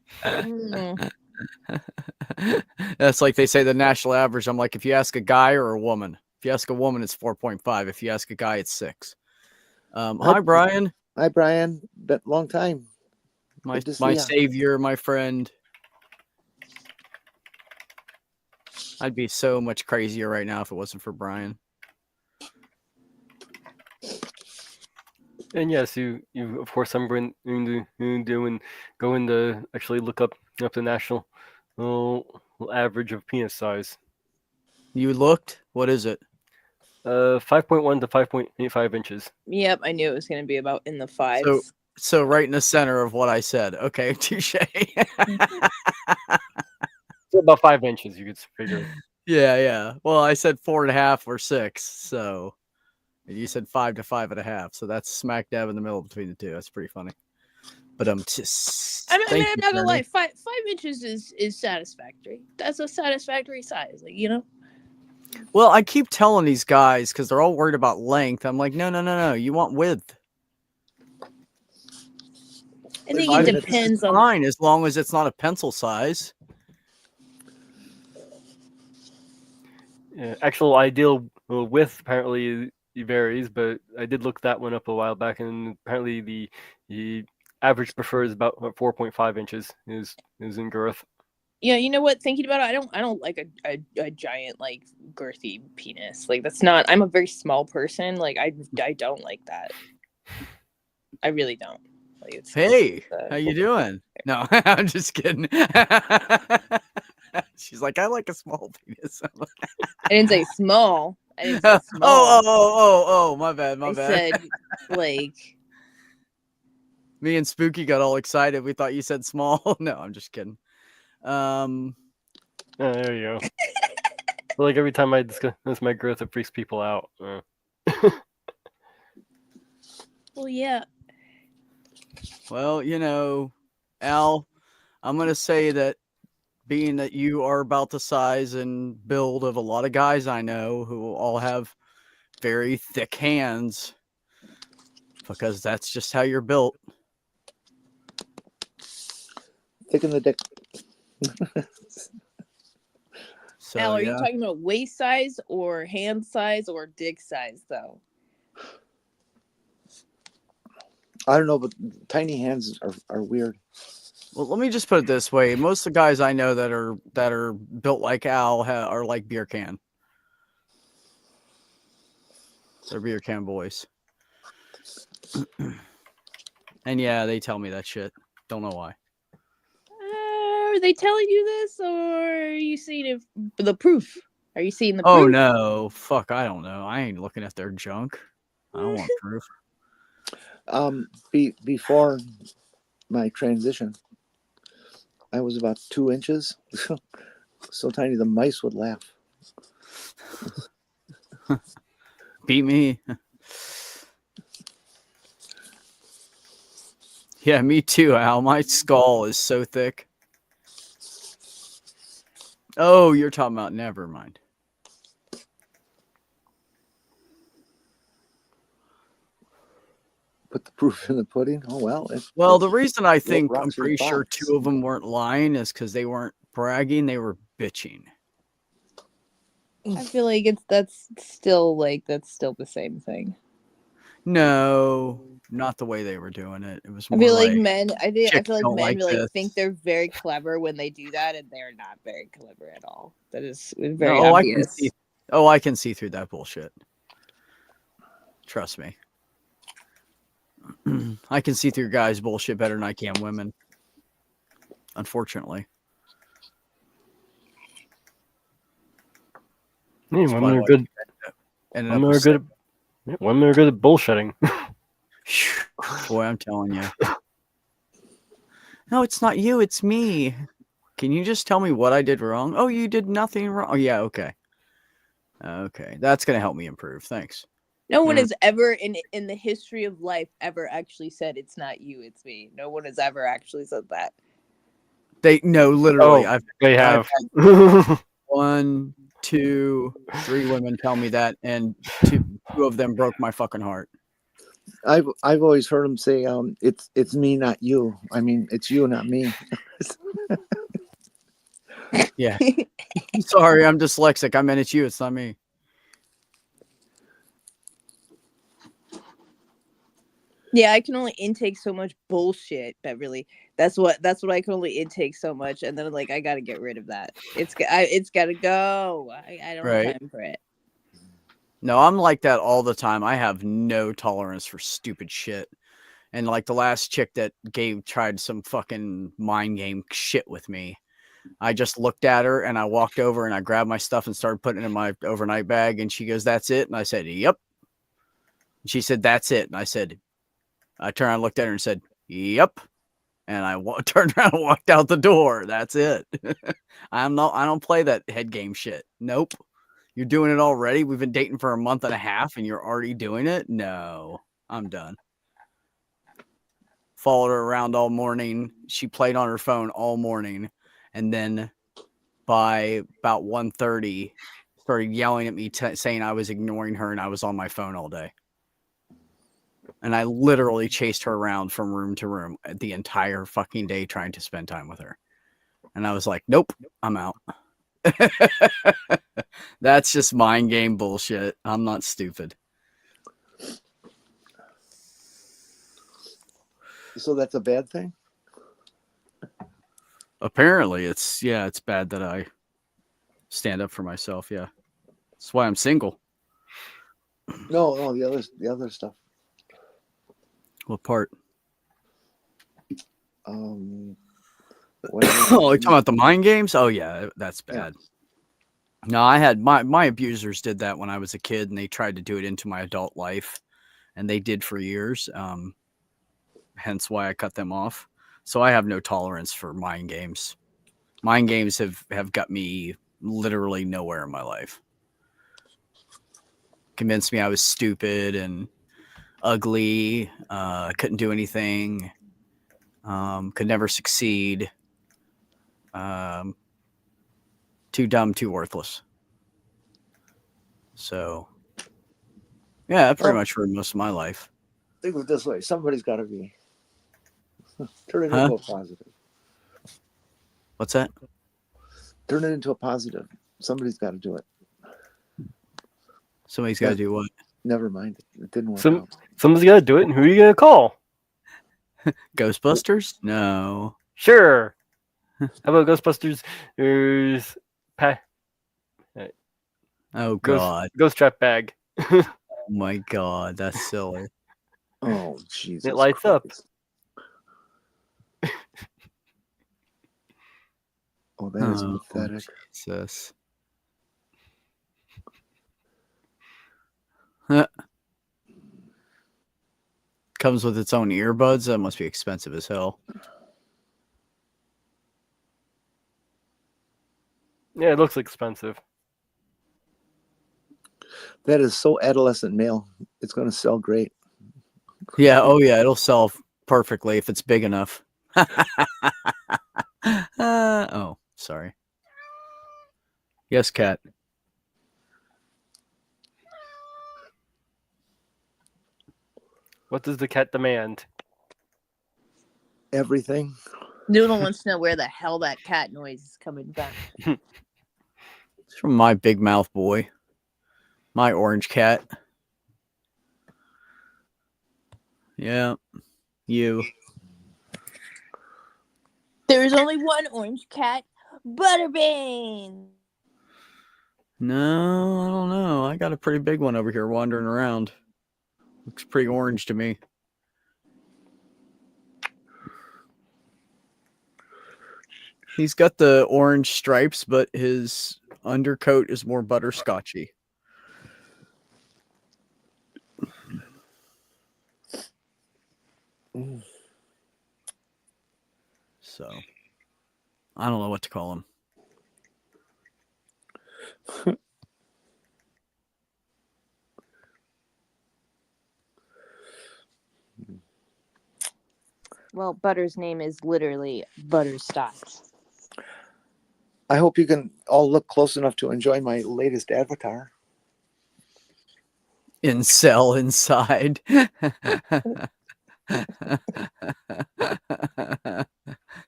Speaker 4: That's like they say the national average. I'm like, if you ask a guy or a woman, if you ask a woman, it's 4.5. If you ask a guy, it's 6. Hi, Brian.
Speaker 3: Hi, Brian. Been long time.
Speaker 4: My
Speaker 3: Good to see ya.
Speaker 4: savior, my friend. I'd be so much crazier right now if it wasn't for Brian.
Speaker 2: And yes, you of course I'm going to do and go into actually look up the national average of penis size.
Speaker 4: You looked? What is it?
Speaker 2: 5.1 to 5.85 inches.
Speaker 5: Yep, I knew it was going to be about in the 5s.
Speaker 4: So right in the center of what I said. Okay, touche.
Speaker 2: So about 5 inches, you could figure.
Speaker 4: Yeah. Well, I said 4.5 or 6, so you said 5 to 5.5. So that's smack dab in the middle between the two. That's pretty funny. But I'm just.
Speaker 5: I'm not gonna lie. 5 inches is satisfactory. That's a satisfactory size, like, you know.
Speaker 4: Well, I keep telling these guys because they're all worried about length. I'm like, no. You want width.
Speaker 5: I think it depends on.
Speaker 4: Fine, as long as it's not a pencil size.
Speaker 2: Yeah, actual ideal width apparently varies, but I did look that one up a while back, and apparently the average preferred is about 4.5 inches is in girth.
Speaker 5: Yeah, you know what? Thinking about it, I don't like a giant, like, girthy penis. Like, that's not. I'm a very small person. Like, I don't like that. I really don't. Like,
Speaker 4: Hey, how you doing? No, I'm just kidding. She's like, I like a small penis.
Speaker 5: I didn't say small. I didn't say small.
Speaker 4: Oh, my bad.
Speaker 5: I said, like.
Speaker 4: Me and Spooky got all excited. We thought you said small. No, I'm just kidding.
Speaker 2: Oh, there you go. Like every time I discuss my girth, it freaks people out.
Speaker 5: Well, yeah.
Speaker 4: Well, you know, Al, I'm going to say that being that you are about the size and build of a lot of guys I know who all have very thick hands, because that's just how you're built.
Speaker 3: Thick in the dick.
Speaker 4: So,
Speaker 5: Al, are you talking about waist size or hand size or dick size, though?
Speaker 3: I don't know, but tiny hands are weird.
Speaker 4: Well, let me just put it this way: most of the guys I know that are built like Al are like beer can. They're beer can boys. And yeah, they tell me that shit. Don't know why.
Speaker 5: Are they telling you this, or are you seeing the proof? Are you seeing the proof?
Speaker 4: Oh no, fuck! I don't know. I ain't looking at their junk. I don't want proof.
Speaker 3: Before my transition, I was about 2 inches, so tiny the mice would laugh.
Speaker 4: Beat me. Yeah, me too, Al. My skull is so thick. Oh, you're talking about. Never mind.
Speaker 3: Put the proof in the pudding. Oh well.
Speaker 4: Well, the reason I think I'm
Speaker 3: rocks your
Speaker 4: pretty sure
Speaker 3: box.
Speaker 4: 2 of them weren't lying is because they weren't bragging; they were bitching.
Speaker 5: I feel like that's still the same thing.
Speaker 4: No, not the way they were doing it. It was
Speaker 5: I
Speaker 4: more
Speaker 5: feel like
Speaker 4: like
Speaker 5: men. I feel
Speaker 4: chicks
Speaker 5: like
Speaker 4: don't
Speaker 5: men
Speaker 4: like
Speaker 5: really
Speaker 4: this.
Speaker 5: think they're very clever when they do that, and they're not very clever at all. That is very
Speaker 4: No,
Speaker 5: obvious.
Speaker 4: I can see through that bullshit. Trust me. I can see through guys' bullshit better than I can women. Unfortunately.
Speaker 2: Yeah,
Speaker 4: That's
Speaker 2: women
Speaker 4: probably
Speaker 2: are
Speaker 4: why
Speaker 2: good.
Speaker 4: ended
Speaker 2: Women
Speaker 4: up
Speaker 2: are
Speaker 4: with
Speaker 2: good. Women are good at bullshitting.
Speaker 4: boy, I'm telling you. No, it's not you. It's me. Can you just tell me what I did wrong? Oh, you did nothing wrong. Oh, yeah, okay. Okay, that's gonna help me improve. Thanks.
Speaker 5: No one
Speaker 2: Mm.
Speaker 5: has ever in the history of life ever actually said it's not you, it's me. No one has ever actually said that.
Speaker 4: They no, literally.
Speaker 2: Oh, they have.
Speaker 4: had 1, 2, 3 women tell me that, and two of them broke my fucking heart.
Speaker 3: I've always heard them say, it's me, not you. I mean, it's you, not me.
Speaker 4: Yeah. Sorry, I'm dyslexic. I meant it's you. It's not me.
Speaker 5: Yeah, I can only intake so much bullshit. That's what I can only intake so much, and then like I got to get rid of that. It's got to go. I don't
Speaker 4: Right.
Speaker 5: have time for it.
Speaker 4: No, I'm like that all the time. I have no tolerance for stupid shit. And like the last chick that tried some fucking mind game shit with me. I just looked at her and I walked over and I grabbed my stuff and started putting it in my overnight bag. And she goes, "That's it?" And I said, "Yep." And she said, "That's it." And I said, I turned around and looked at her and said, "Yep." And I turned around and walked out the door. That's it. I don't play that head game shit. Nope. You're doing it already? We've been dating for a month and a half and you're already doing it? No, I'm done. Followed her around all morning. She played on her phone all morning. And then by about 1:30, started yelling at me, saying I was ignoring her and I was on my phone all day. And I literally chased her around from room to room the entire fucking day trying to spend time with her. And I was like, nope, I'm out. That's just mind game bullshit. I'm not stupid.
Speaker 3: So that's a bad thing?
Speaker 4: Apparently it's bad that I stand up for myself. Yeah. That's why I'm single.
Speaker 3: No, the other stuff.
Speaker 4: What part?
Speaker 3: Whatever.
Speaker 4: Oh, you're talking about the mind games? Oh yeah, that's bad. Yeah. No, I had my abusers did that when I was a kid and they tried to do it into my adult life and they did for years. Hence why I cut them off. So I have no tolerance for mind games. Mind games have got me literally nowhere in my life. Convinced me I was stupid and ugly, couldn't do anything, could never succeed, too dumb, too worthless. So, yeah, that pretty much ruined most of my life.
Speaker 3: Think of it this way: somebody's got to be turn it into a positive.
Speaker 4: What's that?
Speaker 3: Turn it into a positive. Somebody's got to do it.
Speaker 4: Somebody's got to do what?
Speaker 3: Never mind. It didn't work out.
Speaker 2: Somebody's got to do it, and who are you going to call?
Speaker 4: Ghostbusters? No.
Speaker 2: Sure. How about Ghostbusters? There's
Speaker 4: Oh, God.
Speaker 2: Ghost trap bag.
Speaker 4: Oh, my God. That's silly.
Speaker 3: Oh, Jesus.
Speaker 2: It lights up.
Speaker 3: Oh, that is pathetic.
Speaker 4: Jesus. Comes with its own earbuds. That must be expensive as hell.
Speaker 2: Yeah, it looks expensive.
Speaker 3: That is so adolescent male. It's going to sell great.
Speaker 4: Yeah. Oh, yeah. It'll sell perfectly if it's big enough. Oh, sorry. Yes, cat.
Speaker 2: What does the cat demand?
Speaker 3: Everything.
Speaker 5: Noodle wants to know where the hell that cat noise is coming from.
Speaker 4: It's from my big mouth boy. My orange cat. Yeah. You.
Speaker 5: There's only one orange cat, Butterbean.
Speaker 4: No, I don't know. I got a pretty big one over here wandering around. Looks pretty orange to me. He's got the orange stripes, but his undercoat is more butterscotchy. So, I don't know what to call him.
Speaker 5: Well, Butter's name is literally Butterscotch.
Speaker 3: I hope you can all look close enough to enjoy my latest avatar.
Speaker 4: Incel inside.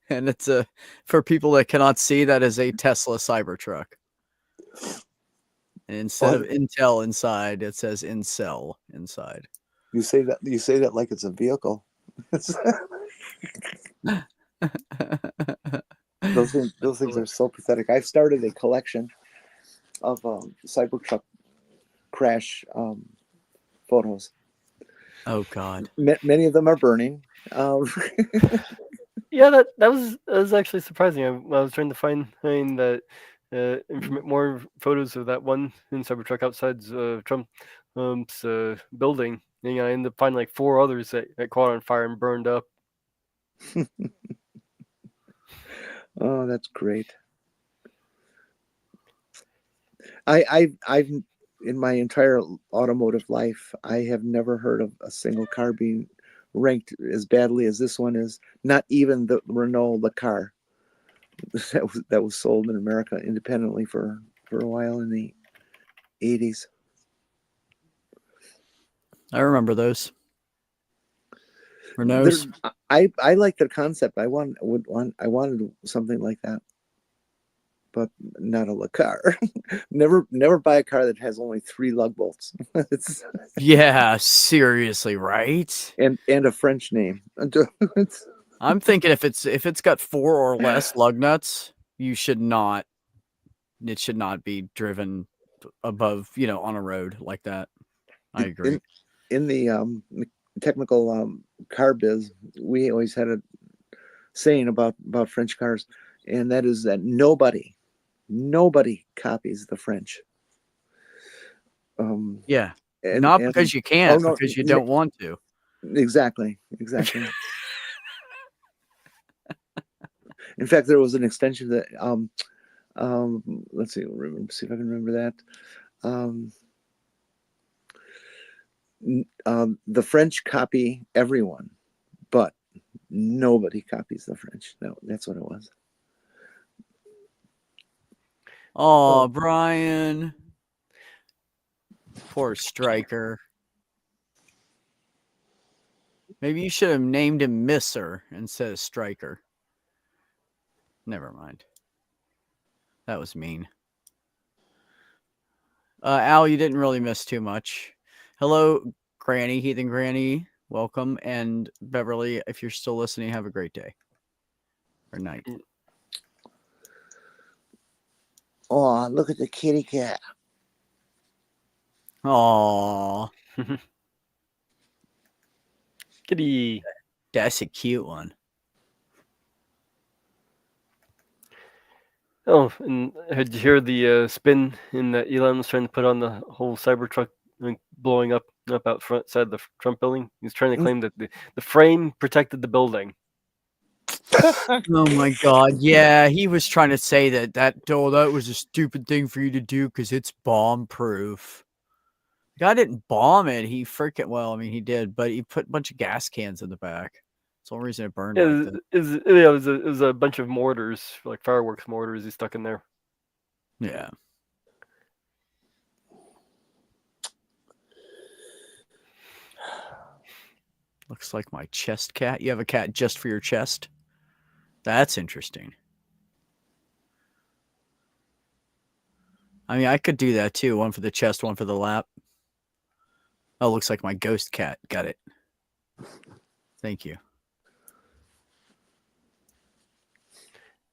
Speaker 4: And it's for people that cannot see, that is a Tesla Cybertruck. And instead of Intel inside, it says Incel inside.
Speaker 3: You say that like it's a vehicle. Those things are so pathetic. I've started a collection of Cybertruck crash photos.
Speaker 4: Oh God!
Speaker 3: Many of them are burning.
Speaker 2: Yeah, that was actually surprising. I was trying to find that more photos of that one in Cybertruck outside Trump's building. And I ended up finding like 4 others that caught on fire and burned up.
Speaker 3: Oh, that's great. I've in my entire automotive life, I have never heard of a single car being ranked as badly as this one is. Not even the Renault, the car that was sold in America independently for a while in the 80s.
Speaker 4: I remember those. Renaults.
Speaker 3: I like their concept. I wanted something like that, but not a car. never buy a car that has only 3 lug bolts.
Speaker 4: Yeah, seriously, right?
Speaker 3: And a French name.
Speaker 4: I'm thinking if it's got 4 or less lug nuts, it should not be driven above, on a road like that. I agree.
Speaker 3: In the technical car biz, we always had a saying about French cars, and that is that nobody copies the French.
Speaker 4: Yeah, not because you can't, because you don't want to.
Speaker 3: Exactly. In fact, there was an extension that let's see if I can remember that. The French copy everyone, but nobody copies the French. No, that's what it was.
Speaker 4: Oh, Brian. Poor Striker. Maybe you should have named him Misser instead of Striker. Never mind. That was mean. Al, you didn't really miss too much. Hello, Granny, Heathen Granny. Welcome. And Beverly, if you're still listening, have a great day. Or night.
Speaker 3: Oh, look at the kitty cat.
Speaker 4: Aww.
Speaker 2: Kitty.
Speaker 4: That's a cute one.
Speaker 2: Oh, and did you hear the spin in that Elon was trying to put on the whole Cybertruck blowing up out front side of the Trump building? He's trying to claim that the frame protected the building.
Speaker 4: Oh my God! Yeah, he was trying to say that was a stupid thing for you to do because it's bomb proof. The guy didn't bomb it. He he did, but he put a bunch of gas cans in the back. That's the only reason it burned.
Speaker 2: It was a bunch of mortars, like fireworks mortars. He stuck in there.
Speaker 4: Yeah. Looks like my chest cat. You have a cat just for your chest? That's interesting. I mean, I could do that too. One for the chest, one for the lap. Oh, looks like my ghost cat. Got it. Thank you.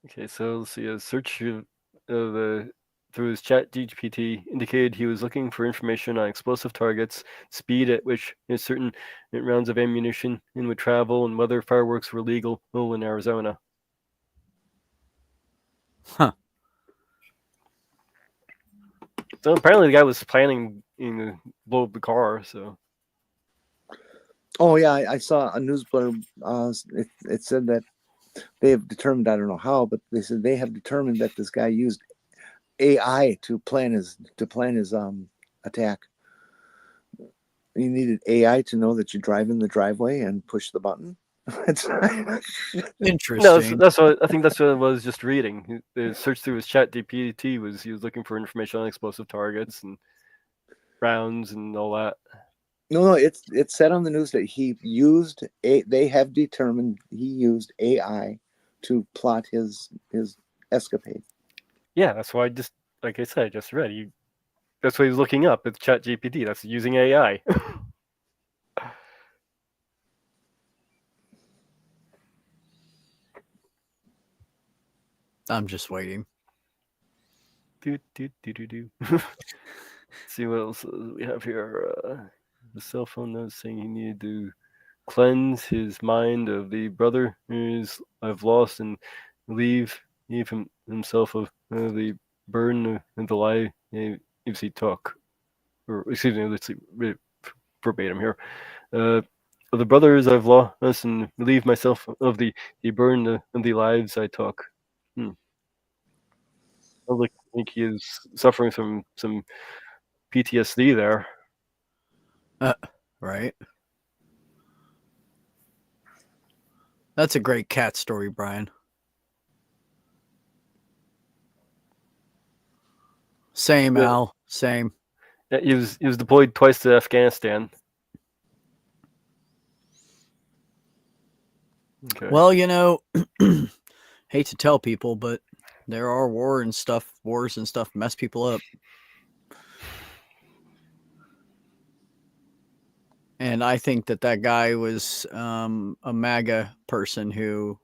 Speaker 2: Okay, so let's see. A search through his chat GPT indicated he was looking for information on explosive targets, speed at which certain rounds of ammunition would travel, and whether fireworks were legal in Arizona.
Speaker 4: Huh.
Speaker 2: So apparently the guy was planning to blow up the car. So
Speaker 3: Oh yeah, I saw a news blurb. It said that they have determined, I don't know how, but they said they have determined that this guy used AI to plan his attack. You needed AI to know that you drive in the driveway and push the button.
Speaker 4: Interesting.
Speaker 2: that's what I think. That's what I was just reading. The search through his chat GPT he was looking for information on explosive targets and rounds and all that.
Speaker 3: No, it said on the news that they have determined he used AI to plot his escapade.
Speaker 2: Yeah, that's why like I said, I just read. That's what he was looking up. It's chat GPT. That's using AI.
Speaker 4: I'm just waiting.
Speaker 2: Do. See what else we have here. The cell phone note saying he needed to cleanse his mind of the brother who's I've lost and relieve himself of the burden of the lie if he took. Or excuse me, let's see, verbatim here. Of the brothers I've lost and relieve myself of the burden of the lives I took. Sounds like I think he is suffering from some PTSD there.
Speaker 4: Right. That's a great cat story, Brian. Same,
Speaker 2: Yeah.
Speaker 4: Al. Same.
Speaker 2: Yeah, he was deployed twice to Afghanistan. Okay.
Speaker 4: Well, hate to tell people, but there are wars and stuff mess people up. And I think that guy was a MAGA person who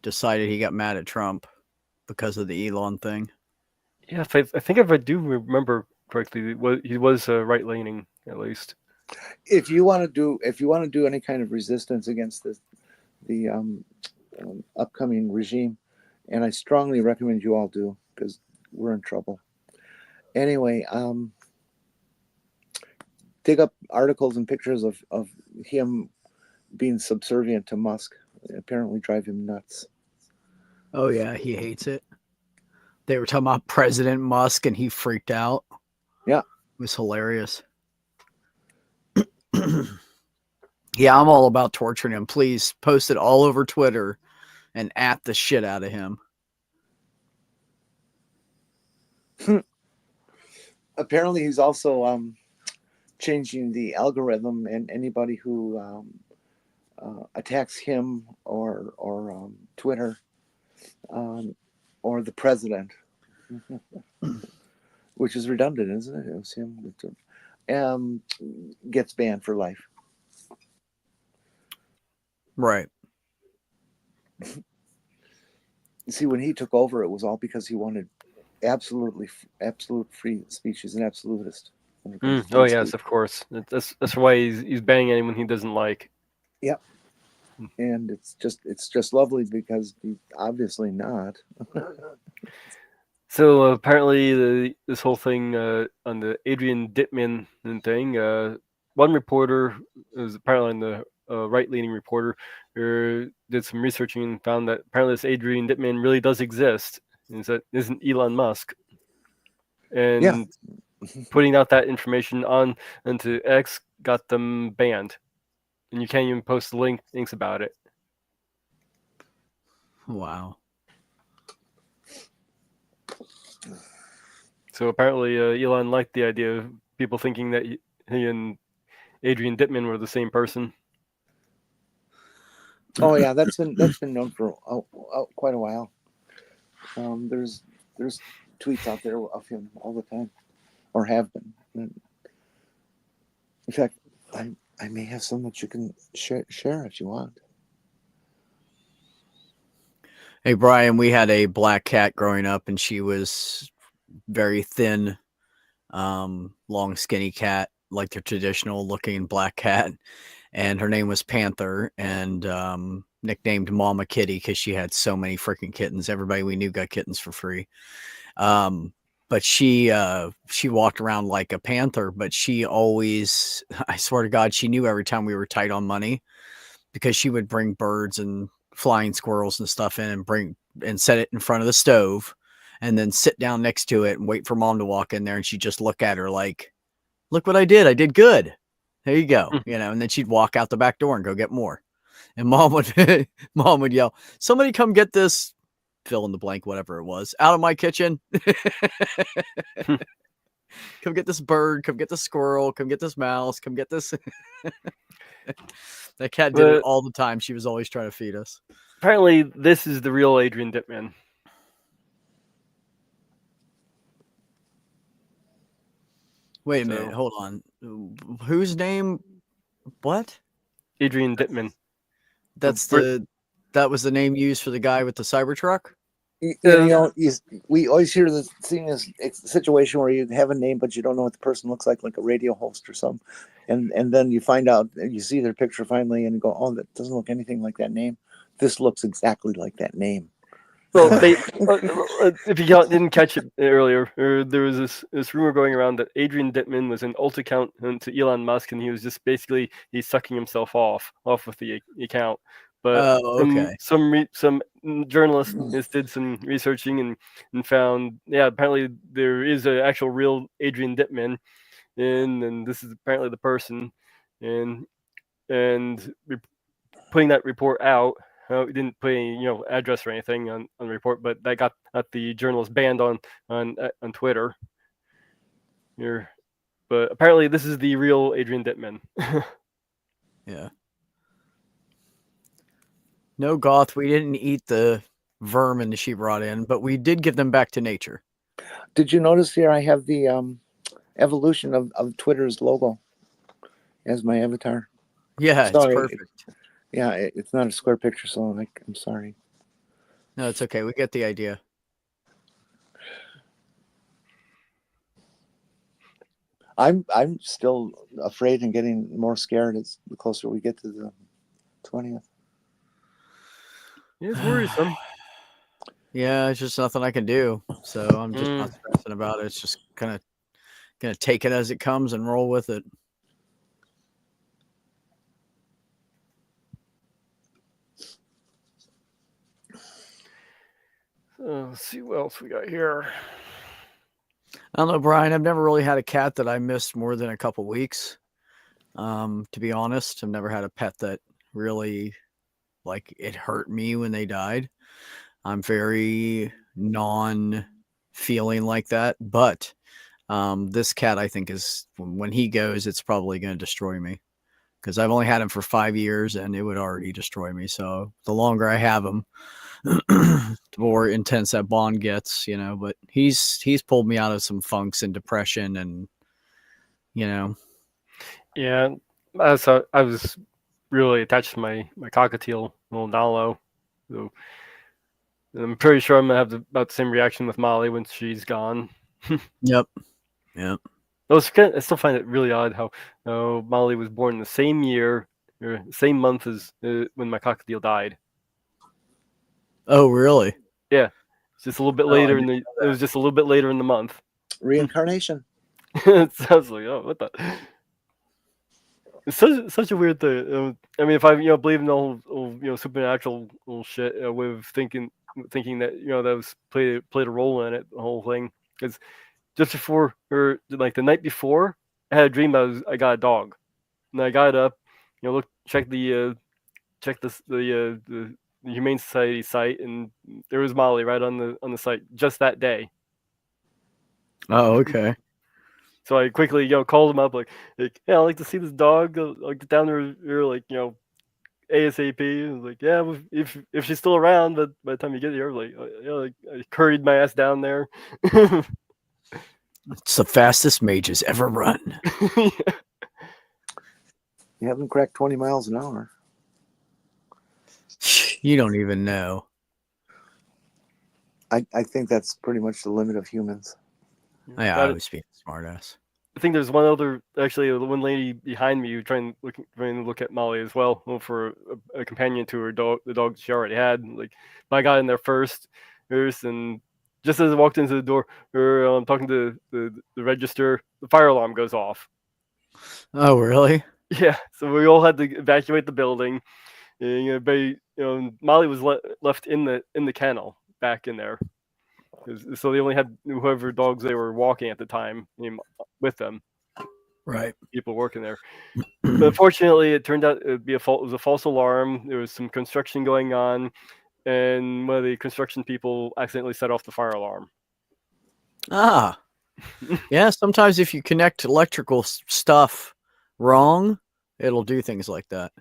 Speaker 4: decided he got mad at Trump because of the Elon thing.
Speaker 2: Yeah, I think if I do remember correctly, he was right-leaning at least.
Speaker 3: If you want to do any kind of resistance against the upcoming regime, and I strongly recommend you all do, because we're in trouble. Anyway, dig up articles and pictures of him being subservient to Musk. Apparently drive him nuts.
Speaker 4: Oh yeah, he hates it. They were talking about President Musk and he freaked out.
Speaker 3: Yeah.
Speaker 4: It was hilarious. Yeah, I'm all about torturing him. Please post it all over Twitter and at the shit out of him.
Speaker 3: Apparently he's also changing the algorithm, and anybody who attacks him or Twitter or the president, which is redundant, isn't it? It was him that gets banned for life.
Speaker 4: Right.
Speaker 3: See, when he took over, it was all because he wanted absolute free speech. He's an absolutist.
Speaker 2: Oh yes, of course. That's why he's banning anyone he doesn't like.
Speaker 3: Yep. And it's just lovely because he's obviously not.
Speaker 2: So apparently this whole thing on the Adrian Dittman thing, one reporter was apparently on the right-leaning reporter did some researching and found that apparently this Adrian Dittman really does exist. Isn't Elon Musk? And
Speaker 3: Yeah.
Speaker 2: putting out that information onto X got them banned, and you can't even post links about it.
Speaker 4: Wow.
Speaker 2: So apparently Elon liked the idea of people thinking that he and Adrian Dittman were the same person.
Speaker 3: Oh yeah, that's been known for quite a while. There's tweets out there of him all the time, or have been. In fact, I may have some that you can share if you want.
Speaker 4: Hey Brian, we had a black cat growing up, and she was very thin, long, skinny cat, like the traditional looking black cat. And her name was Panther, and nicknamed Mama Kitty because she had so many freaking kittens. Everybody we knew got kittens for free. but she walked around like a panther, but she always, I swear to God, she knew every time we were tight on money, because she would bring birds and flying squirrels and stuff in and set it in front of the stove, and then sit down next to it and wait for mom to walk in there, and she'd just look at her like, look what I did good. There you go. And then she'd walk out the back door and go get more. And mom would yell, somebody come get this, fill in the blank, whatever it was, out of my kitchen. Come get this bird, come get this squirrel, come get this mouse, come get this. That cat did it all the time. She was always trying to feed us.
Speaker 2: Apparently, this is the real Adrian Dittman.
Speaker 4: Wait a minute, hold on. Whose name? What?
Speaker 2: Adrian Dittman.
Speaker 4: That was the name used for the guy with the Cybertruck?
Speaker 3: We always hear this thing is it's a situation where you have a name but you don't know what the person looks like a radio host or something, and then you find out, you see their picture finally and you go, oh, that doesn't look anything like that name. This looks exactly like that name.
Speaker 2: Well, if you didn't catch it earlier, there was this rumor going around that Adrian Dittman was an alt account to Elon Musk, and he was just basically he's sucking himself off with the account. But some journalists did some researching and found, apparently there is an actual real Adrian Dittman, and this is apparently the person, and putting that report out. We didn't put any address or anything on the report, but that got the journalist banned on Twitter. Here, but apparently this is the real Adrian Dittman.
Speaker 4: Yeah. No, Goth, we didn't eat the vermin she brought in, but we did give them back to nature.
Speaker 3: Did you notice here I have the evolution of Twitter's logo as my avatar?
Speaker 4: Yeah, sorry, it's perfect.
Speaker 3: It's not a square picture, so I'm sorry.
Speaker 4: No, it's okay. We get the idea.
Speaker 3: I'm still afraid and getting more scared as the closer we get to the 20th.
Speaker 2: It's worrisome.
Speaker 4: Yeah, it's just nothing I can do. So I'm just not stressing about it. It's just gonna take it as it comes and roll with it.
Speaker 2: Let's see what else we got here.
Speaker 4: I don't know, Brian. I've never really had a cat that I missed more than a couple weeks. To be honest, I've never had a pet that really, like, it hurt me when they died. I'm very non-feeling like that. But this cat, I think, is, when he goes, it's probably going to destroy me. Because I've only had him for 5 years, and it would already destroy me. So the longer I have him, the more intense that bond gets, but he's pulled me out of some funks and depression, and
Speaker 2: yeah, I was really attached to my cockatiel, little Nalo, so I'm pretty sure I'm gonna have about the same reaction with Molly when she's gone.
Speaker 4: Yep.
Speaker 2: I still find it really odd how Molly was born the same year or same month as when my cockatiel died.
Speaker 4: Oh, really?
Speaker 2: Yeah, it's just a little bit later it was just a little bit later in the month.
Speaker 3: Reincarnation.
Speaker 2: It sounds like, oh, what the? It's such a weird thing. I mean, if I believe in the whole supernatural shit, with thinking that that was played a role in it, the whole thing. Because just before, or like the night before, I had a dream I got a dog, and I got up, check the Humane Society site, and there was Molly right on the site just that day.
Speaker 4: Oh, okay.
Speaker 2: So I quickly called him up like, hey, I'd like to see this dog. I'll get down there ASAP. And like, yeah, if she's still around, but by the time you get here, I curried my ass down there.
Speaker 4: It's the fastest mages ever run.
Speaker 2: Yeah.
Speaker 3: You haven't cracked 20 miles an hour.
Speaker 4: You don't even know.
Speaker 3: I think that's pretty much the limit of humans.
Speaker 4: Yeah, I was being a smartass.
Speaker 2: I think there's one lady behind me who trying to look at Molly as well, for a companion to her dog, the dog she already had. Like, I got in there first, and just as I walked into the door, I'm talking to the register, the fire alarm goes off.
Speaker 4: Oh, really?
Speaker 2: Yeah, so we all had to evacuate the building. And, Molly was left in the kennel back in there. So they only had whoever dogs they were walking at the time with them.
Speaker 4: Right.
Speaker 2: People working there. But fortunately, it turned out it was a false alarm. There was some construction going on, and one of the construction people accidentally set off the fire alarm.
Speaker 4: Ah. Yeah, sometimes if you connect electrical stuff wrong, it'll do things like that.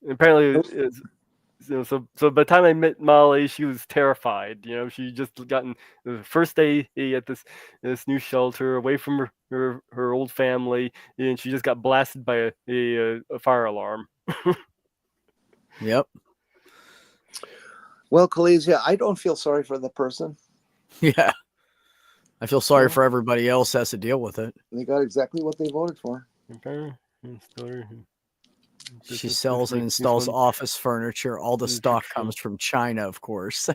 Speaker 2: Apparently, so by the time I met Molly, she was terrified. She just gotten the first day at this new shelter, away from her old family, and she just got blasted by a fire alarm.
Speaker 4: Yep.
Speaker 3: Well, Kalesia, I don't feel sorry for the person.
Speaker 4: Yeah. I feel sorry
Speaker 3: Yeah.
Speaker 4: for everybody else has to deal with it.
Speaker 3: They got exactly what they voted for.
Speaker 4: She sells and installs office furniture. All the stock comes from China, of course.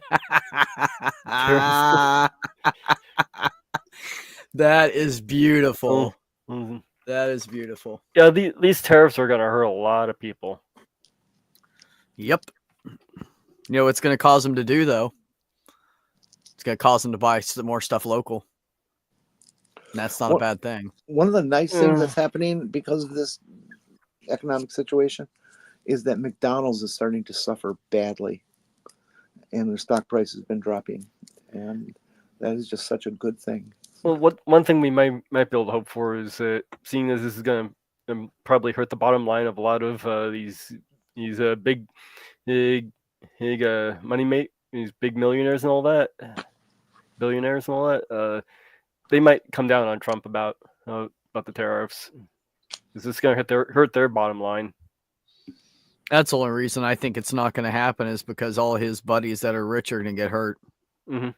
Speaker 4: That is beautiful.
Speaker 2: Mm-hmm.
Speaker 4: That is beautiful.
Speaker 2: Yeah, these tariffs are going to hurt a lot of people.
Speaker 4: Yep. You know what it's going to cause them to do, though? It's going to cause them to buy some more stuff local. And that's not a bad thing.
Speaker 3: One of the nice things that's happening because of this economic situation is that McDonald's is starting to suffer badly, and their stock price has been dropping, and that is just such a good thing.
Speaker 2: Well, one thing we might be able to hope for is that, seeing as this is going to probably hurt the bottom line of a lot of these big money these big millionaires and all that, billionaires and all that, they might come down on Trump about the tariffs. Is this going to hurt their bottom line?
Speaker 4: That's the only reason I think it's not going to happen is because all his buddies that are rich are going to get hurt.
Speaker 2: Mm-hmm.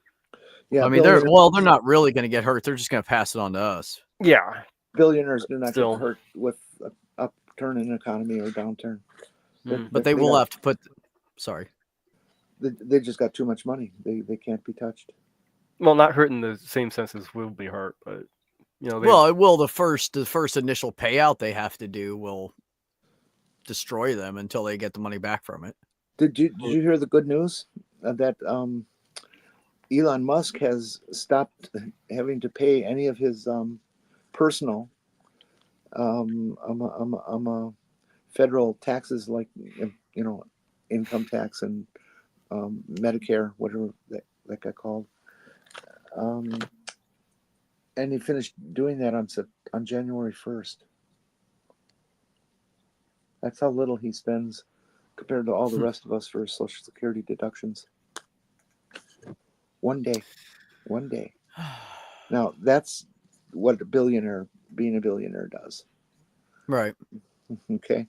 Speaker 4: Yeah, I mean, they're not really going to get hurt. They're just going to pass it on to us.
Speaker 2: Yeah,
Speaker 3: billionaires do not get hurt with an upturn in the economy or downturn.
Speaker 4: But they will have to put. Sorry,
Speaker 3: they just got too much money. They can't be touched.
Speaker 2: Well, not hurt in the same sense as will be hurt, but
Speaker 4: well, it will. The first initial payout they have to do will destroy them until they get the money back from it.
Speaker 3: Did you hear the good news that Elon Musk has stopped having to pay any of his personal federal taxes, like income tax and Medicare, whatever that got called. And he finished doing that on January 1st. That's how little he spends compared to all the rest of us for Social Security deductions. One day. Now, that's what being a billionaire does.
Speaker 4: Right.
Speaker 3: Okay.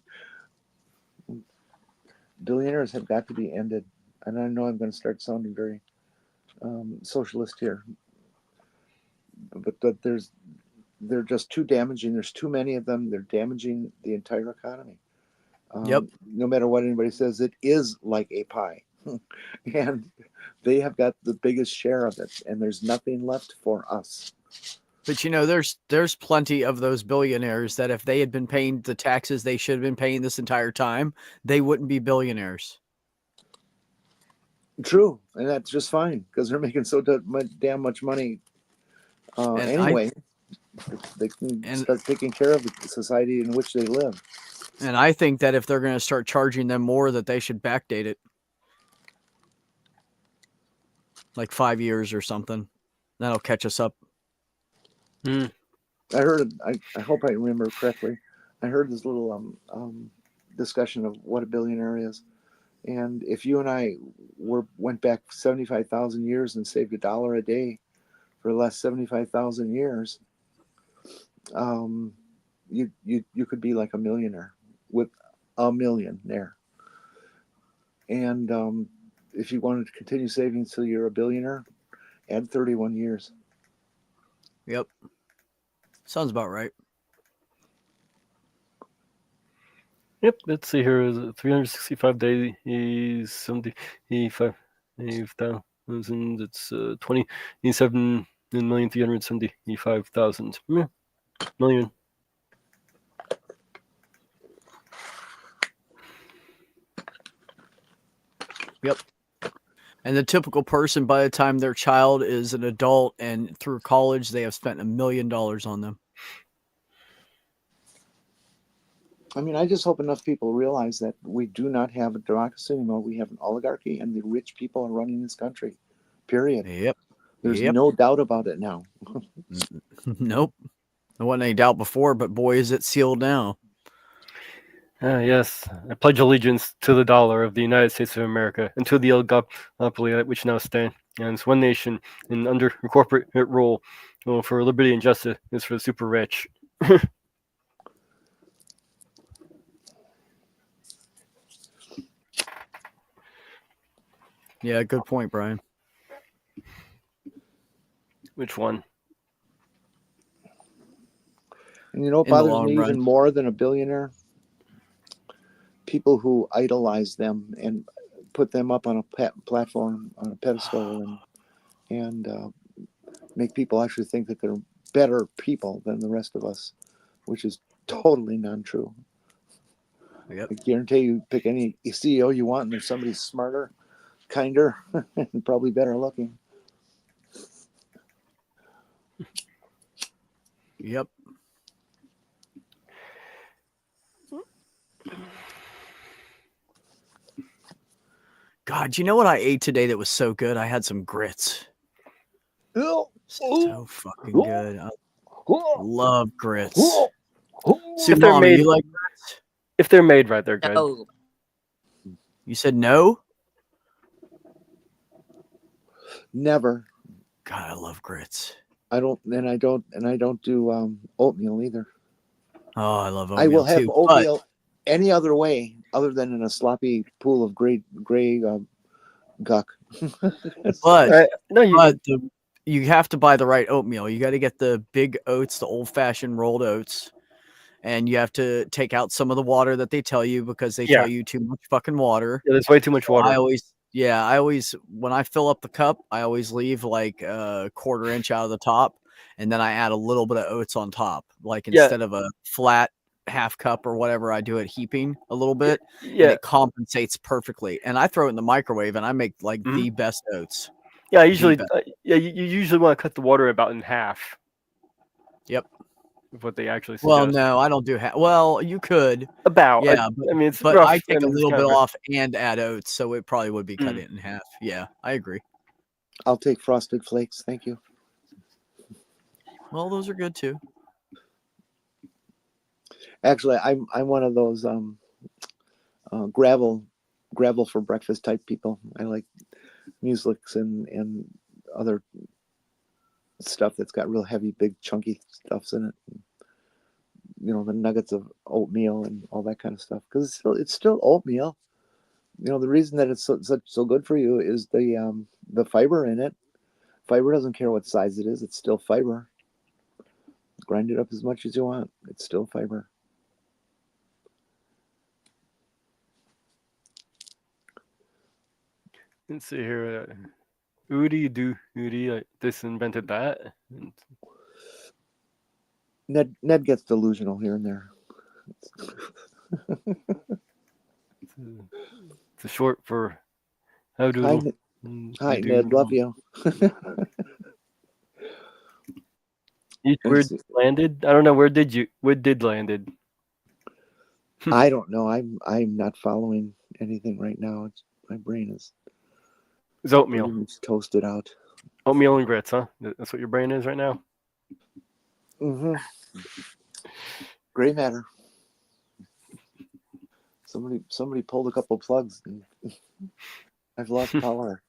Speaker 3: Billionaires have got to be ended. And I know I'm going to start sounding very socialist here. But they're just too damaging. There's too many of them. They're damaging the entire economy.
Speaker 4: Yep.
Speaker 3: No matter what anybody says, it is like a pie. And they have got the biggest share of it, and there's nothing left for us.
Speaker 4: But there's plenty of those billionaires that if they had been paying the taxes they should have been paying this entire time, they wouldn't be billionaires.
Speaker 3: True, and that's just fine because they're making so damn much money anyway. They can start taking care of the society in which they live.
Speaker 4: And I think that if they're going to start charging them more, that they should backdate it. Like 5 years or something. That'll catch us up.
Speaker 3: I heard, I hope I remember correctly, I heard this little discussion of what a billionaire is. And if you and I went back 75,000 years and saved $1 a day for the last 75,000 years, you could be like a millionaire with a million there. And if you wanted to continue saving until you're a billionaire, add 31 years.
Speaker 4: Yep. Sounds about right.
Speaker 2: Yep, let's see here. Is it 365 days? He's 75. It's 27,375,000 million.
Speaker 4: Yep. And the typical person, by the time their child is an adult and through college, they have spent $1 million on them.
Speaker 3: I mean, I just hope enough people realize that we do not have a democracy anymore. We have an oligarchy, and the rich people are running this country. Period.
Speaker 4: Yep.
Speaker 3: There's
Speaker 4: Yep.
Speaker 3: no doubt about it now.
Speaker 4: Nope. There wasn't any doubt before, but boy, is it sealed now.
Speaker 2: Yes, I pledge allegiance to the dollar of the United States of America and to the oligopoly which now stand. And it's one nation, and under corporate rule, for liberty and justice is for the super rich.
Speaker 4: Yeah, good point, Brian.
Speaker 2: Which one?
Speaker 3: And you know what
Speaker 4: In the
Speaker 3: bothers
Speaker 4: long
Speaker 3: me
Speaker 4: run.
Speaker 3: even more than a billionaire? People who idolize them and put them up on a platform, on a pedestal, and make people actually think that they're better people than the rest of us, which is totally not true.
Speaker 4: Yep.
Speaker 3: I guarantee you pick any CEO you want, and there's somebody smarter, kinder, and probably better looking.
Speaker 4: Yep. God, you know what I ate today that was so good? I had some grits. So fucking good. I love grits.
Speaker 2: If they're
Speaker 4: Mama,
Speaker 2: made-
Speaker 4: you like?
Speaker 2: If they're made right, they're good.
Speaker 5: No.
Speaker 4: You said no?
Speaker 3: Never.
Speaker 4: God, I love grits.
Speaker 3: I don't do oatmeal either.
Speaker 4: Oh, I love oatmeal
Speaker 3: I will have
Speaker 4: too.
Speaker 3: oatmeal any other way other than in a sloppy pool of gray guck.
Speaker 4: But
Speaker 2: No,
Speaker 4: you have to buy the right oatmeal. You got to get the big oats, the old-fashioned rolled oats, and you have to take out some of the water that they tell you because they tell you too much fucking water.
Speaker 2: yeah, there's way too much water.
Speaker 4: I always when I fill up the cup, I always leave like a quarter inch out of the top, and then I add a little bit of oats on top. Like instead of a flat half cup or whatever, I do it heaping a little bit, and it compensates perfectly. And I throw it in the microwave, and I make like the best oats.
Speaker 2: Yeah, you usually want to cut the water about in half.
Speaker 4: Yep.
Speaker 2: Of what they actually suggest.
Speaker 4: Well, no, I don't do well, you could.
Speaker 2: About.
Speaker 4: Yeah,
Speaker 2: I mean, it's
Speaker 4: but
Speaker 2: rough,
Speaker 4: I take
Speaker 2: and
Speaker 4: a
Speaker 2: it's
Speaker 4: little
Speaker 2: kind
Speaker 4: bit
Speaker 2: of
Speaker 4: off and add oats, so it probably would be cut it in half. Yeah, I agree.
Speaker 3: I'll take Frosted Flakes, thank you.
Speaker 4: Well, those are good too.
Speaker 3: Actually, I'm one of those gravel for breakfast type people. I like mueslis and other stuff that's got real heavy, big, chunky stuffs in it. You know, the nuggets of oatmeal and all that kind of stuff, because it's still oatmeal. You know, the reason that it's so good for you is the fiber in it. Fiber doesn't care what size it is; it's still fiber. Grind it up as much as you want; it's still fiber.
Speaker 2: Let's see here. Udi, I disinvented that.
Speaker 3: Ned gets delusional here and there.
Speaker 2: It's a short for how do.
Speaker 3: Hi, Ned. Love you.
Speaker 2: Where landed? I don't know. Where did landed?
Speaker 3: I don't know. I'm not following anything right now. My brain is.
Speaker 2: It's oatmeal.
Speaker 3: It's toasted out.
Speaker 2: Oatmeal and grits, huh? That's what your brain is right now.
Speaker 3: Mm-hmm. Gray matter. Somebody pulled a couple plugs and I've lost power.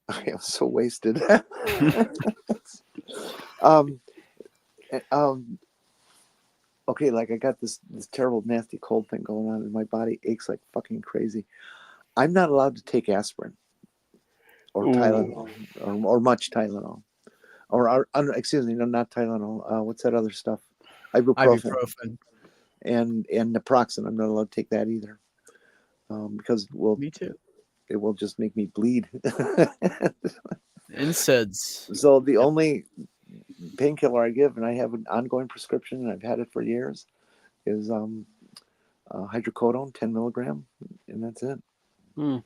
Speaker 3: I am so wasted. Okay, like I got this terrible nasty cold thing going on and my body aches like fucking crazy. I'm not allowed to take aspirin or
Speaker 2: Ooh.
Speaker 3: Tylenol, or much Tylenol, or excuse me, no, not Tylenol. What's that other stuff? Ibuprofen. And naproxen. I'm not allowed to take that either, because
Speaker 4: Me too.
Speaker 3: it will just make me bleed.
Speaker 4: NSAIDs.
Speaker 3: So the only painkiller I give, and I have an ongoing prescription, and I've had it for years, is hydrocodone, 10 milligram, and that's it.
Speaker 2: Hmm.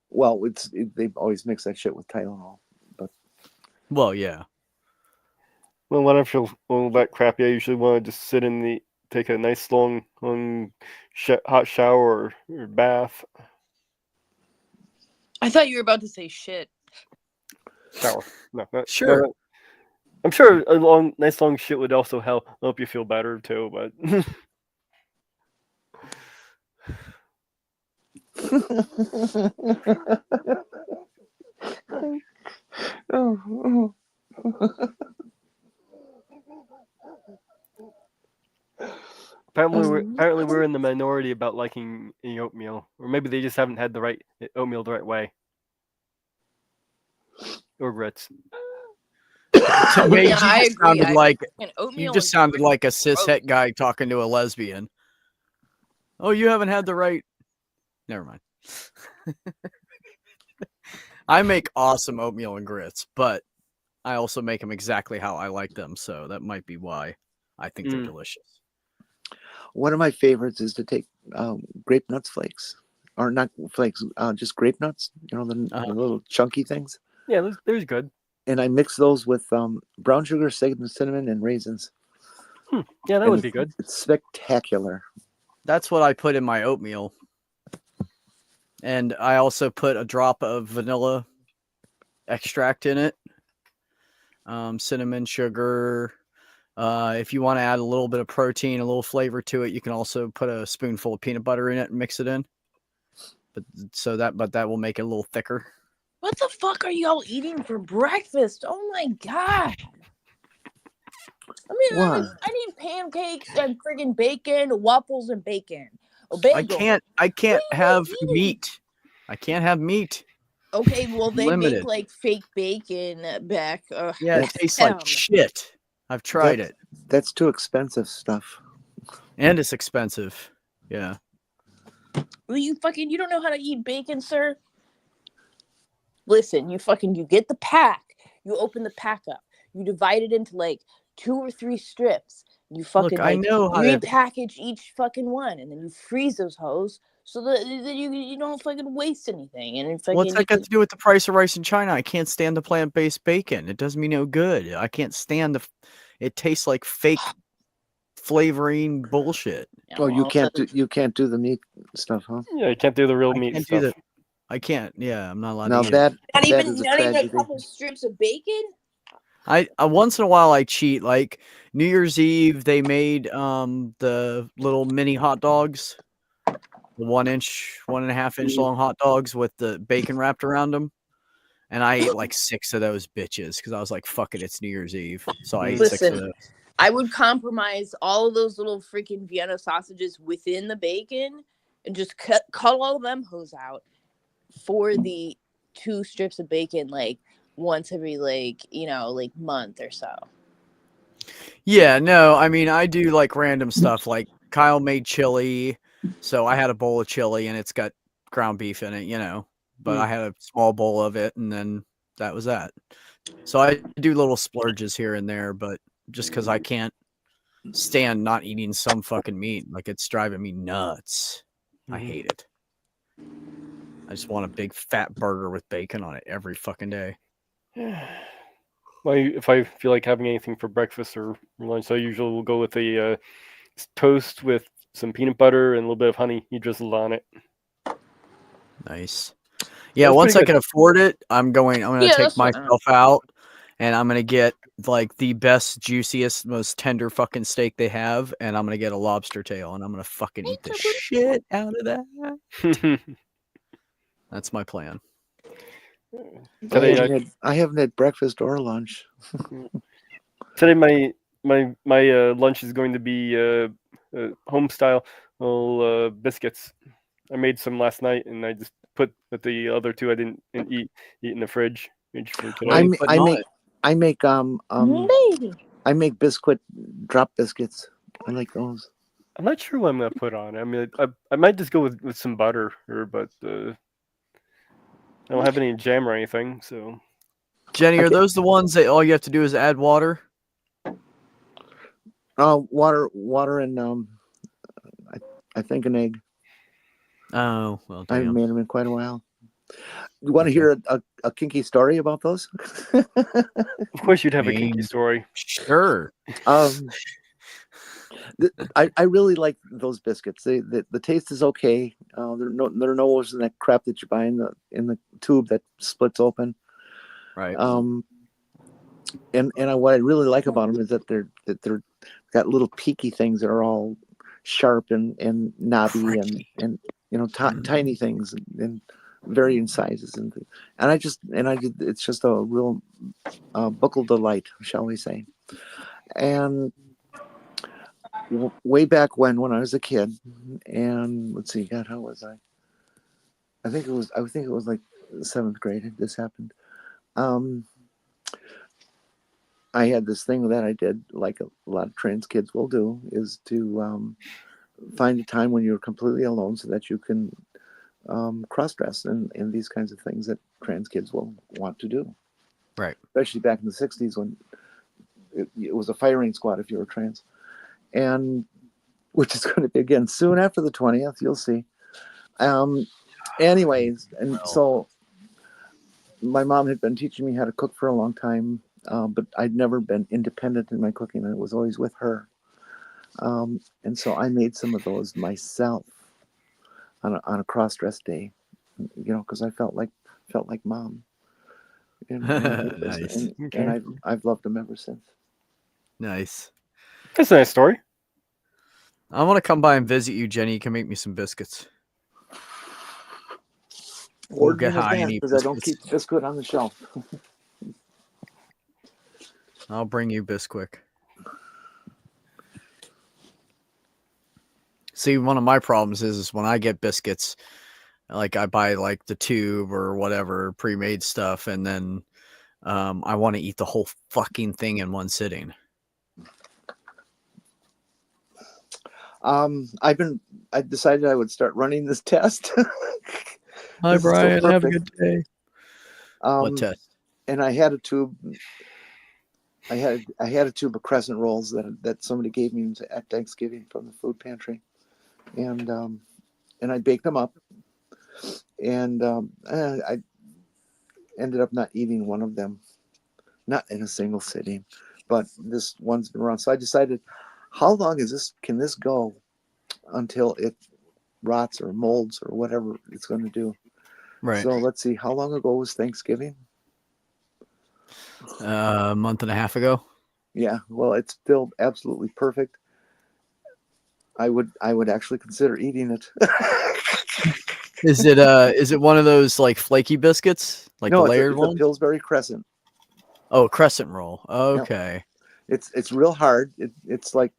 Speaker 3: Well, they always mix that shit with Tylenol, but
Speaker 4: Well, yeah.
Speaker 2: Well, when I feel all that crappy, I usually want to just take a nice long hot shower or bath.
Speaker 5: I thought you were about to say shit.
Speaker 2: Shower. No,
Speaker 4: Sure.
Speaker 2: no, I'm sure a nice long shit would also help you feel better too, but apparently we're in the minority about liking oatmeal, or maybe they just haven't had the right oatmeal the right way. Or grits.
Speaker 4: To me,
Speaker 5: Yeah, I agree.
Speaker 4: You just sounded like a cishet guy talking to a lesbian. Oh, you haven't had the right. Never mind. I make awesome oatmeal and grits, but I also make them exactly how I like them, so that might be why I think they're delicious.
Speaker 3: one of my favorites is to take grape nuts flakes, or not flakes, just grape nuts. You know, the little chunky things.
Speaker 2: Yeah, there's good.
Speaker 3: And I mix those with brown sugar, cinnamon, and raisins.
Speaker 2: Yeah, that would be good.
Speaker 3: It's spectacular.
Speaker 4: That's what I put in my oatmeal. And I also put a drop of vanilla extract in it. Cinnamon, sugar. If you want to add a little bit of protein, a little flavor to it, you can also put a spoonful of peanut butter in it and mix it in. But that will make it a little thicker.
Speaker 5: What the fuck are y'all eating for breakfast? Oh my god! I mean, I need pancakes and friggin' bacon, waffles and bacon. A bagel.
Speaker 4: I can't have meat. I can't have meat.
Speaker 5: Okay, well they
Speaker 4: Limited.
Speaker 5: make like fake bacon back.
Speaker 4: Yeah, it tastes like shit. I've tried it.
Speaker 3: That's too expensive stuff.
Speaker 4: And it's expensive. Yeah.
Speaker 5: Well, you don't know how to eat bacon, sir? Listen, you get the pack. You open the pack up. You divide it into like 2 or 3 strips. You fucking
Speaker 4: I know how to
Speaker 5: repackage each fucking one, and then you freeze those hoes so that you don't fucking waste anything. And it's
Speaker 4: what's that got to do with the price of rice in China? I can't stand the plant-based bacon. It does me no good. I can't stand it tastes like fake flavoring bullshit.
Speaker 3: Oh, you can't do the meat stuff, huh?
Speaker 2: Yeah, you can't do the real meat stuff.
Speaker 4: I can't. Yeah, I'm not allowed
Speaker 3: Now
Speaker 4: to eat
Speaker 3: that
Speaker 5: not
Speaker 3: that
Speaker 5: even
Speaker 3: is a
Speaker 5: not even a
Speaker 3: tragedy.
Speaker 5: couple strips of bacon.
Speaker 4: I once in a while I cheat. Like New Year's Eve, they made the little mini hot dogs, the 1.5 inch long hot dogs with the bacon wrapped around them, and I ate like 6 of those bitches because I was like, "Fuck it, it's New Year's Eve." So I ate 6 of those.
Speaker 5: I would compromise all of those little freaking Vienna sausages within the bacon and just cut all of them hoes out for the 2 strips of bacon, like once every month or so.
Speaker 4: Yeah, no, I mean I do like random stuff. Like Kyle made chili, so I had a bowl of chili and it's got ground beef in it, but I had a small bowl of it and then that was that. So I do little splurges here and there, but just because I can't stand not eating some fucking meat, like it's driving me nuts. I hate it. I just want a big fat burger with bacon on it every fucking day.
Speaker 2: Well, if I feel like having anything for breakfast or lunch, I usually will go with a toast with some peanut butter and a little bit of honey you drizzle on it.
Speaker 4: Nice. Yeah, once I can afford it, I'm gonna take myself out and I'm gonna get like the best, juiciest, most tender fucking steak they have, and I'm gonna get a lobster tail and I'm gonna fucking eat the shit out of that. That's my plan.
Speaker 3: Today, I haven't had breakfast or lunch.
Speaker 2: Today, my lunch is going to be home style biscuits. I made some last night, and I just but the other two I didn't eat in the fridge for today.
Speaker 3: I,
Speaker 4: you
Speaker 3: ma-
Speaker 4: putting
Speaker 3: I
Speaker 4: on
Speaker 3: make
Speaker 4: it?
Speaker 3: I make biscuit drop biscuits. I like those.
Speaker 2: I'm not sure what I'm gonna put on. I mean, I might just go with some butter, but I don't have any jam or anything. So
Speaker 4: Jenny,
Speaker 3: I
Speaker 4: are
Speaker 3: ca-
Speaker 4: those the ones that all you have to do is add water?
Speaker 3: Water, and I think an egg.
Speaker 4: Oh, well,
Speaker 3: I haven't
Speaker 4: damn.
Speaker 3: made them in quite a while. You want to
Speaker 4: Okay.
Speaker 3: hear a kinky story about those?
Speaker 2: of course you'd have a kinky
Speaker 4: mean-
Speaker 2: story.
Speaker 4: Sure.
Speaker 3: I really like those biscuits. The taste is okay. There are no worse than that crap that you buy in the tube that splits open.
Speaker 4: Right.
Speaker 3: What I really like about them is that they're got little peaky things that are all sharp and knobby
Speaker 4: Pricky.
Speaker 3: and tiny things and varying sizes and it's just a real buckle delight, shall we say. And way back when I was a kid, and let's see, God, how was I? I think it was like 7th grade. This happened. I had this thing that I did, like a lot of trans kids will do, is to find a time when you're completely alone so that you can cross-dress and these kinds of things that trans kids will want to do.
Speaker 4: Right.
Speaker 3: Especially back in the 60s when it was a firing squad if you were trans. And which is going to be again soon after the 20th, you'll see. Anyways, and so my mom had been teaching me how to cook for a long time, but I'd never been independent in my cooking, and it was always with her. And so I made some of those myself on a cross-dress day, because I felt like mom.
Speaker 4: Nice.
Speaker 3: And I've loved them ever since.
Speaker 4: Nice.
Speaker 2: That's a nice story.
Speaker 4: I want to come by and visit you, Jenny. You can make me some biscuits. We'll get high and eat
Speaker 3: because I don't
Speaker 4: biscuits.
Speaker 3: keep biscuit on the shelf.
Speaker 4: I'll bring you Bisquick. See, one of my problems is when I get biscuits, like I buy like the tube or whatever pre-made stuff, and then I want to eat the whole fucking thing in one sitting.
Speaker 3: I decided I would start running this test.
Speaker 4: Hi,
Speaker 3: This is so
Speaker 4: Brian. Have a
Speaker 3: perfect.
Speaker 4: good day. What test?
Speaker 3: And I had a tube. I had a tube of crescent rolls that somebody gave me at Thanksgiving from the food pantry, and I baked them up, and I ended up not eating one of them, not in a single sitting, but this one's been around. So I decided, how long can this go until it rots or molds or whatever it's going to do?
Speaker 4: Right.
Speaker 3: So let's see, how long ago was Thanksgiving?
Speaker 4: A month and a half ago.
Speaker 3: Yeah, well, it's still absolutely perfect. I would actually consider eating it.
Speaker 4: Is it one of those like flaky biscuits, like
Speaker 3: No,
Speaker 4: the layered
Speaker 3: it's a
Speaker 4: one?
Speaker 3: Pillsbury crescent.
Speaker 4: Oh, crescent roll. Okay.
Speaker 3: It's real hard. It's like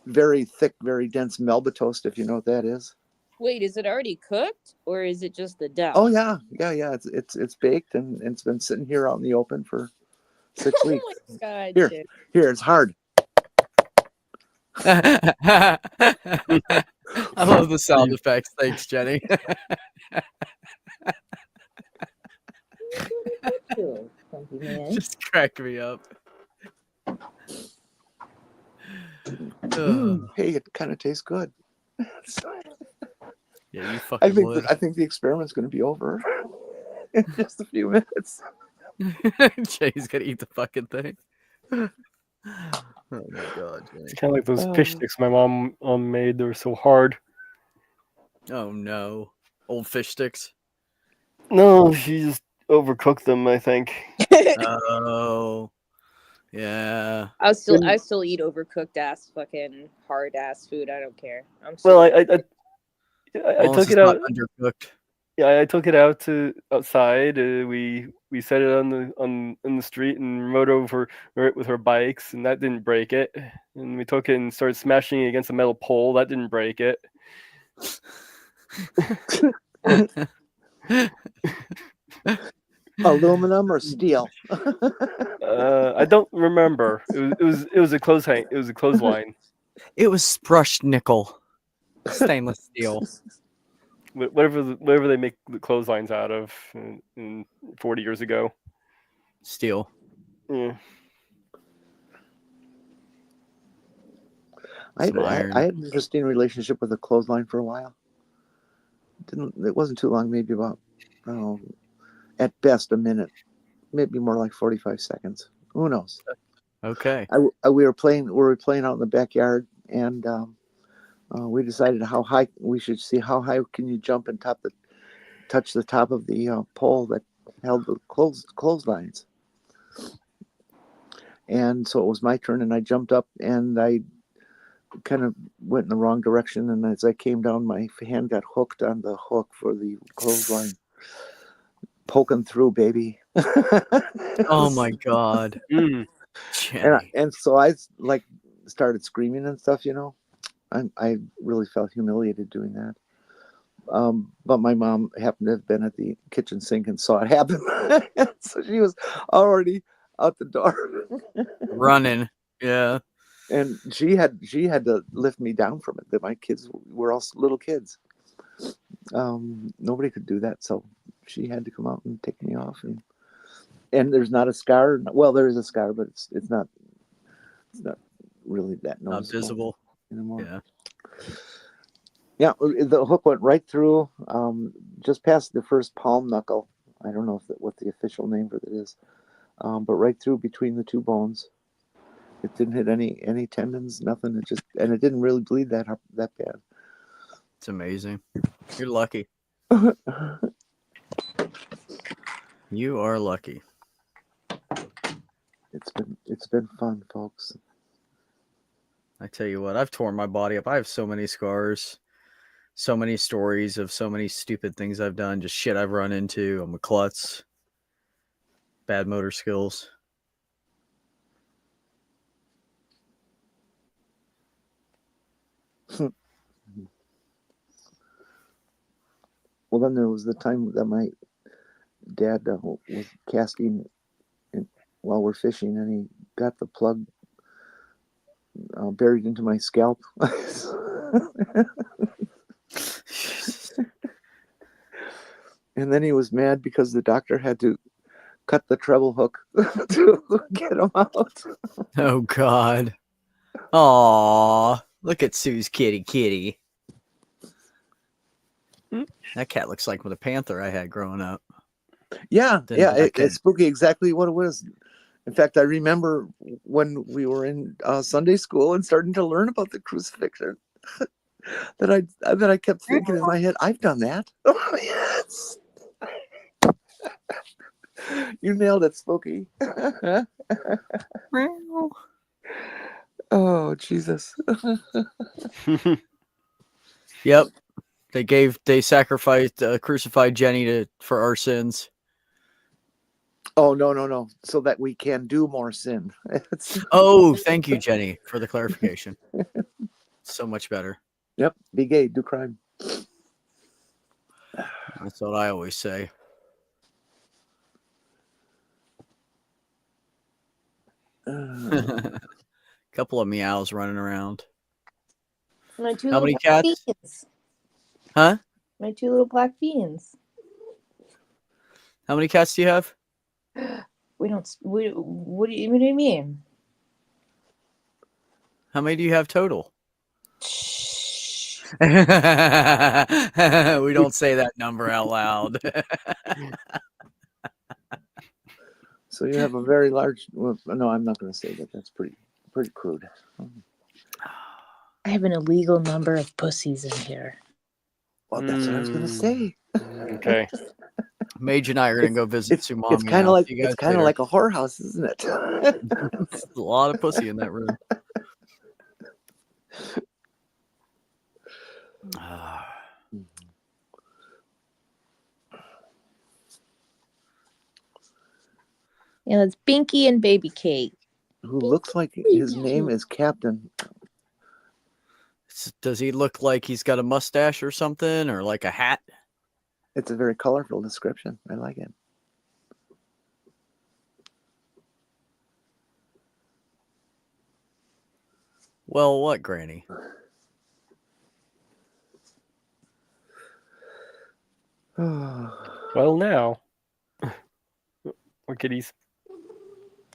Speaker 3: very thick, very dense Melba toast, if you know what that is.
Speaker 5: Wait, is it already cooked or is it just the dough?
Speaker 3: Oh yeah. It's baked and it's been sitting here out in the open for 6
Speaker 5: Oh
Speaker 3: weeks.
Speaker 5: my god!
Speaker 3: Here.
Speaker 5: Shit.
Speaker 3: Here, it's hard.
Speaker 4: I love the sound effects. Thanks, Jenny. Just crack me up.
Speaker 3: Hey, it kind of tastes good.
Speaker 4: Yeah, you fucking would.
Speaker 3: I think the experiment's going to be over in just a few minutes.
Speaker 4: Jenny's gonna eat the fucking thing. Oh my god, Jenny.
Speaker 2: It's kind of like those fish sticks my mom made. They were so hard.
Speaker 4: Oh no. Old fish sticks.
Speaker 2: No, she just overcooked them, I think.
Speaker 4: Oh. Yeah.
Speaker 5: I still eat overcooked ass fucking hard ass food. I don't care. I'm
Speaker 2: Well,
Speaker 5: sorry.
Speaker 2: I took it out.
Speaker 4: Undercooked.
Speaker 2: Yeah, I took it out to outside. We set it on the street and rode over it with our bikes, and that didn't break it. And we took it and started smashing it against a metal pole. That didn't break it.
Speaker 3: Aluminum or steel?
Speaker 2: I don't remember. It was a clothesline. It was a clothesline.
Speaker 4: It was brushed nickel, stainless steel.
Speaker 2: Whatever they make the clotheslines out of 40 years ago.
Speaker 4: Steel.
Speaker 2: Yeah.
Speaker 3: I
Speaker 4: Some iron.
Speaker 3: had an interesting relationship with a clothesline for a while. It wasn't too long, maybe about, I don't know, at best a minute, maybe more like 45 seconds. Who knows?
Speaker 4: Okay.
Speaker 3: We were playing out in the backyard, and we decided how high we should see how high can you jump and touch the top of the pole that held the clotheslines. And so it was my turn, and I jumped up, and I kind of went in the wrong direction, and as I came down, my hand got hooked on the hook for the clothesline, poking through, baby.
Speaker 4: Oh my God.
Speaker 2: Mm.
Speaker 3: And so I like started screaming and stuff, you know. I really felt humiliated doing that. But my mom happened to have been at the kitchen sink and saw it happen. So she was already out the door.
Speaker 4: Running. Yeah.
Speaker 3: And she had to lift me down from it. That my kids were all little kids. Nobody could do that, so she had to come out and take me off. And there's not a scar. Well, there is a scar, but it's not really that noticeable.
Speaker 4: Not visible
Speaker 3: anymore.
Speaker 4: Yeah.
Speaker 3: Yeah, the hook went right through, just past the first palm knuckle. I don't know what the official name for that is, but right through between the two bones. It didn't hit any tendons, nothing. And it didn't really bleed that bad.
Speaker 4: It's amazing. You're lucky. You are lucky.
Speaker 3: It's been fun, folks.
Speaker 4: I tell you what, I've torn my body up. I have so many scars, so many stories of so many stupid things I've done, just shit I've run into. I'm a klutz. Bad motor skills.
Speaker 3: Well, then there was the time that my dad was casting while we're fishing, and he got the plug buried into my scalp. And then he was mad because the doctor had to cut the treble hook to get him out.
Speaker 4: Oh, God. Aw, look at Sue's kitty. That cat looks like the panther I had growing up.
Speaker 3: Yeah, it's spooky. Exactly what it was. In fact, I remember when we were in Sunday school and starting to learn about the crucifixion, that I kept thinking in my head, I've done that. Oh, yes. You nailed it, Spooky. Oh, Jesus.
Speaker 4: Yep. They sacrificed, crucified Jenny for our sins.
Speaker 3: Oh, no. So that we can do more sin.
Speaker 4: Oh, thank you, Jenny, for the clarification. So much better.
Speaker 3: Yep. Be gay, do crime.
Speaker 4: That's what I always say. Couple of meows running around. How many cats?
Speaker 5: Beans.
Speaker 4: Huh?
Speaker 5: My 2 little black beans.
Speaker 4: How many cats do you have?
Speaker 5: What do you mean?
Speaker 4: How many do you have total? We don't say that number out loud.
Speaker 3: So you have a very large. Well, no, I'm not going to say that. That's pretty crude.
Speaker 5: I have an illegal number of pussies in here.
Speaker 3: Well, that's what I was going to say.
Speaker 2: Okay.
Speaker 4: Mage and I are going to go visit Sue Mommy.
Speaker 3: It's kind of like like a whorehouse, isn't it?
Speaker 4: It's a lot of pussy in that room.
Speaker 5: Yeah, that's Binky and Baby Kate.
Speaker 3: Who looks like his name is Captain.
Speaker 4: Does he look like he's got a mustache or something, or like a hat?
Speaker 3: It's a very colorful description. I like it.
Speaker 4: Well, what, Granny?
Speaker 2: Well, now. Or kitties.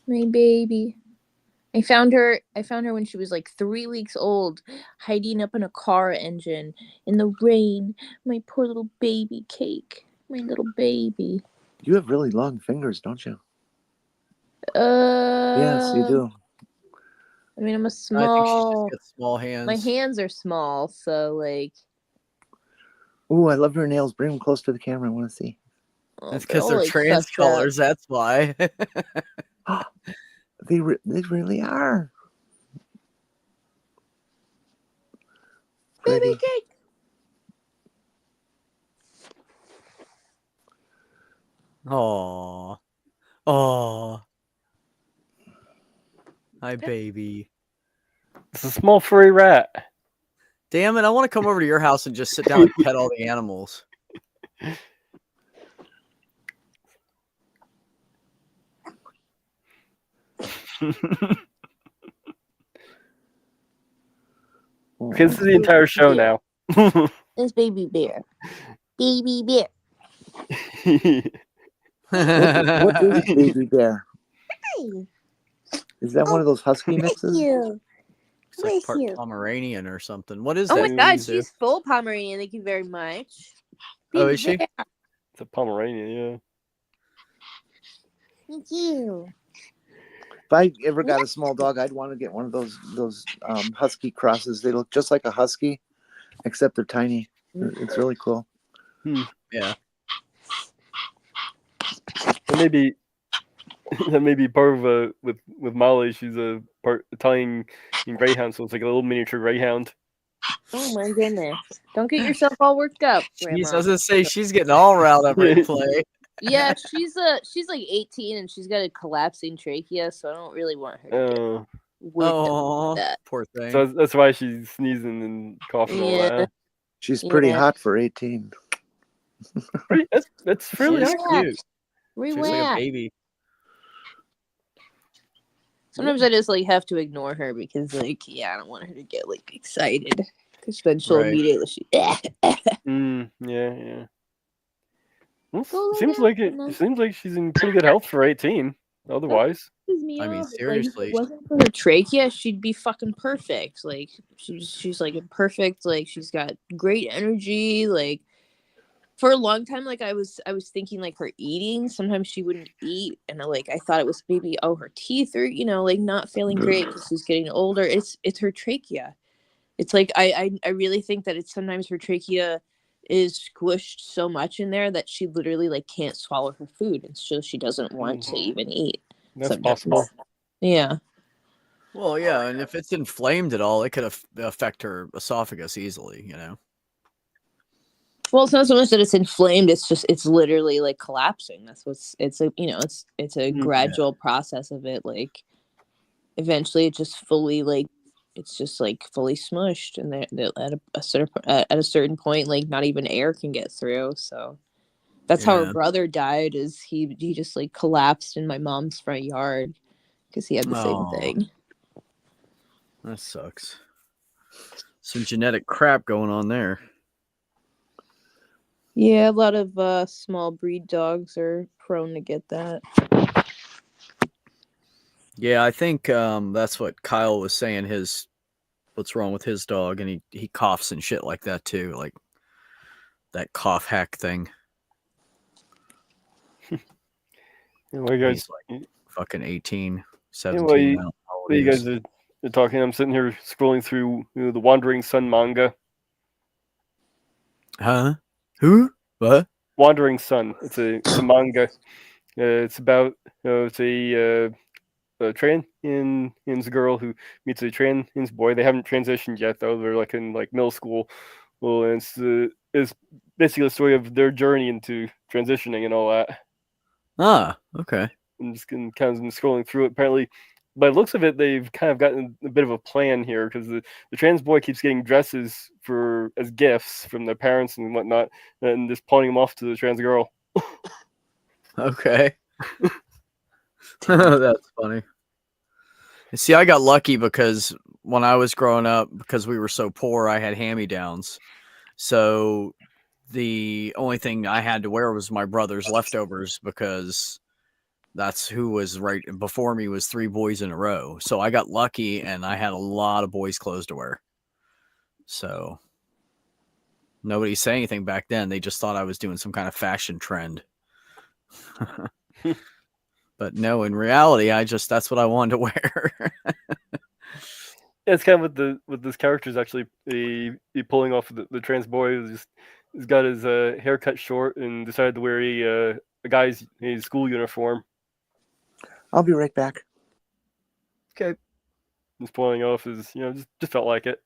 Speaker 5: My baby. I found her when she was like 3 weeks old, hiding up in a car engine in the rain. My poor little baby Cake. My little baby.
Speaker 3: You have really long fingers, don't you? Yes, you do.
Speaker 5: I mean, I'm a
Speaker 4: I think she just
Speaker 5: small.
Speaker 4: gets small hands.
Speaker 5: My hands are small, so like.
Speaker 3: Ooh, I love your nails. Bring them close to the camera. I want to see.
Speaker 4: That's because they're
Speaker 5: like,
Speaker 4: trans
Speaker 5: fucked up.
Speaker 4: colors. That's why.
Speaker 3: They really are.
Speaker 5: Baby
Speaker 3: Pretty.
Speaker 5: Cake.
Speaker 4: Aww. Aww. Hi, baby.
Speaker 2: It's a small furry rat.
Speaker 4: Damn it, I want to come over to your house and just sit down and pet all the animals.
Speaker 2: This is the entire show now.
Speaker 5: It's Baby Bear. Baby Bear.
Speaker 3: What is Baby Bear?
Speaker 5: Hi.
Speaker 3: Is that one of those husky mixes?
Speaker 5: You.
Speaker 4: It's like
Speaker 5: Miss
Speaker 4: part
Speaker 5: you.
Speaker 4: Pomeranian or something. What is
Speaker 5: Oh
Speaker 4: that?
Speaker 5: my
Speaker 2: that?
Speaker 5: God,
Speaker 2: Easy.
Speaker 5: she's full Pomeranian. Thank you very much.
Speaker 4: Oh,
Speaker 5: Baby
Speaker 4: is she?
Speaker 5: Bear.
Speaker 2: It's a Pomeranian, yeah.
Speaker 5: Thank you.
Speaker 3: If I ever got a small dog, I'd want to get one of those husky crosses. They look just like a husky, except they're tiny. It's really cool.
Speaker 4: Yeah.
Speaker 2: That may be part of with Molly. She's a part Italian greyhound, so it's like a little miniature greyhound.
Speaker 5: Oh my goodness. Don't get yourself all worked up,
Speaker 4: Jeez, I
Speaker 5: Grandma.
Speaker 4: was gonna say she's getting all riled up ready to play.
Speaker 5: Yeah, she's like 18 and she's got a collapsing trachea, so I don't really want her to get worked up
Speaker 4: Oh,
Speaker 5: with that.
Speaker 4: poor thing.
Speaker 2: So that's why she's sneezing and coughing and all
Speaker 5: Yeah.
Speaker 2: that.
Speaker 3: She's pretty
Speaker 5: Yeah.
Speaker 3: hot for 18.
Speaker 2: That's really
Speaker 4: She's
Speaker 2: hot.
Speaker 4: cute. She's like a
Speaker 5: Relax.
Speaker 4: baby.
Speaker 5: Sometimes I just like have to ignore her because like I don't want her to get like excited because then she'll
Speaker 4: Right.
Speaker 5: immediately
Speaker 2: Yeah. Well,
Speaker 5: Go
Speaker 2: seems
Speaker 5: lay
Speaker 2: like
Speaker 5: down,
Speaker 2: it seems like she's in pretty good health for 18. Otherwise,
Speaker 5: pisses me
Speaker 4: I mean,
Speaker 5: off. Like, if
Speaker 4: seriously.
Speaker 5: it wasn't for her trachea, she'd be fucking perfect. Like she's like a perfect. Like she's got great energy. Like for a long time, like I was thinking like her eating. Sometimes she wouldn't eat, and I thought it was maybe her teeth are like not feeling great because she's getting older. It's her trachea. It's like I really think that it's sometimes her trachea is squished so much in there that she literally like can't swallow her food, and so she doesn't want to even eat.
Speaker 2: that's
Speaker 5: sometimes.
Speaker 2: possible.
Speaker 5: Yeah.
Speaker 4: Well, yeah, and if it's inflamed at all, it could affect her esophagus easily, you know.
Speaker 5: Well, it's not so much that it's inflamed; it's literally like collapsing. That's it's a it's a gradual process of it. Like eventually, it just fully like it's just like fully smushed, and at a certain point, like not even air can get through. So that's how her brother died. Is he just like collapsed in my mom's front yard because he had the same thing.
Speaker 4: That sucks. Some genetic crap going on there.
Speaker 5: Yeah, a lot of small breed dogs are prone to get that.
Speaker 4: Yeah, I think that's what Kyle was saying. What's wrong with his dog, and he coughs and shit like that too, like that cough hack thing.
Speaker 2: Well, you guys,
Speaker 4: He's like fucking 18, 17.
Speaker 2: You guys are talking. I'm sitting here scrolling through the Wandering Sun manga.
Speaker 4: Huh? Who? What?
Speaker 2: Wandering Sun. It's a manga. It's about it's a trans girl who meets a trans boy. They haven't transitioned yet though. They're like in like middle school. Well, and it's basically a story of their journey into transitioning and all that.
Speaker 4: Ah, okay.
Speaker 2: I'm just kind of scrolling through it. Apparently, by the looks of it, they've kind of gotten a bit of a plan here because the trans boy keeps getting dresses as gifts from their parents and whatnot, and just pawning them off to the trans girl.
Speaker 4: Okay. That's funny. See, I got lucky because when I was growing up, because we were so poor, I had hand-me-downs. So the only thing I had to wear was my brother's leftovers because that's who was right before me was 3 boys in a row. So I got lucky and I had a lot of boys' clothes to wear. So nobody said anything back then. They just thought I was doing some kind of fashion trend. But no, in reality, that's what I wanted to wear.
Speaker 2: It's kind of with this character's actually he pulling off the trans boy he's got his hair cut short and decided to wear a guy's school uniform.
Speaker 3: I'll be right back.
Speaker 2: Okay. He's pulling off his just felt like it.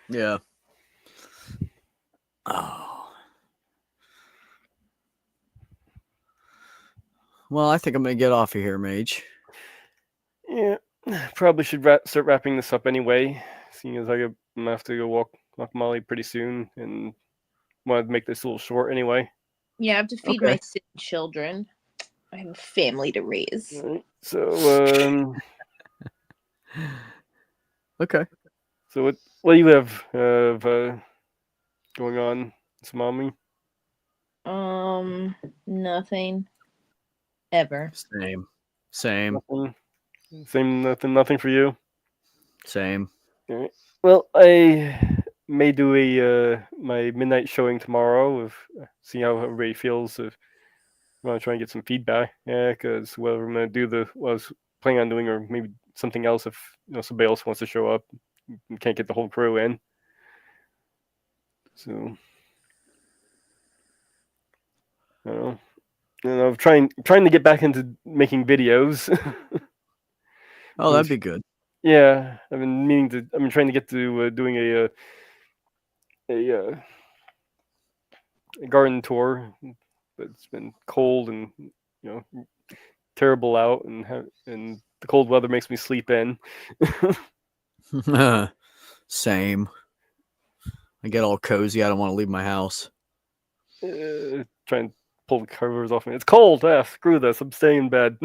Speaker 4: Yeah. Oh. Well, I think I'm gonna get off of here, Mage.
Speaker 2: Yeah, probably should start wrapping this up anyway, seeing as I'm gonna have to go walk Molly pretty soon, and wanted to make this a little short anyway.
Speaker 5: Yeah, I have to feed my 6 children. I have a family to raise.
Speaker 2: All right, so
Speaker 4: Okay.
Speaker 2: So what do you have going on, Mommy?
Speaker 5: Nothing. Ever.
Speaker 4: Same.
Speaker 2: Nothing for you.
Speaker 4: Same.
Speaker 2: All right. Well, I may do my midnight showing tomorrow of see how everybody feels. If I want to try and get some feedback, because whether I'm going to do what I was planning on doing, or maybe something else if somebody else wants to show up, we can't get the whole crew in. So I don't know. I'm trying to get back into making videos.
Speaker 4: Oh, that'd be good.
Speaker 2: Yeah, I've been meaning to. I've been trying to get to doing a garden tour, but it's been cold and terrible out, and the cold weather makes me sleep in.
Speaker 4: Same. I get all cozy. I don't want to leave my house.
Speaker 2: Try and pull the covers off me. It's cold. Screw this. I'm staying in bed.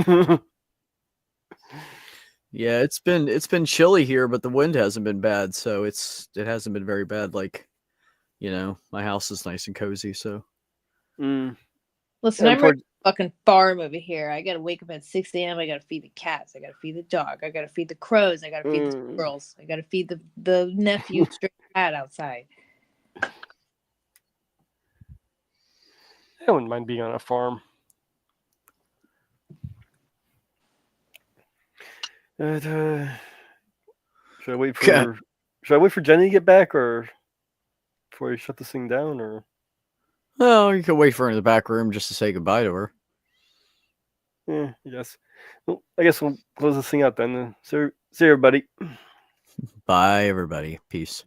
Speaker 4: Yeah, it's been chilly here, but the wind hasn't been bad, so it hasn't been very bad. Like, my house is nice and cozy. So,
Speaker 5: listen, I'm ready to fucking farm over here. I gotta wake up at 6 a.m. I gotta feed the cats. I gotta feed the dog. I gotta feed the crows. I gotta feed the squirrels. I gotta feed the nephew straight cat outside.
Speaker 2: I wouldn't mind being on a farm. Should I wait for Jenny to get back, or before you shut this thing down, or?
Speaker 4: Well, you can wait for her in the back room just to say goodbye to her.
Speaker 2: Yeah, I guess. Well, I guess we'll close this thing out then. See everybody.
Speaker 4: Bye, everybody. Peace.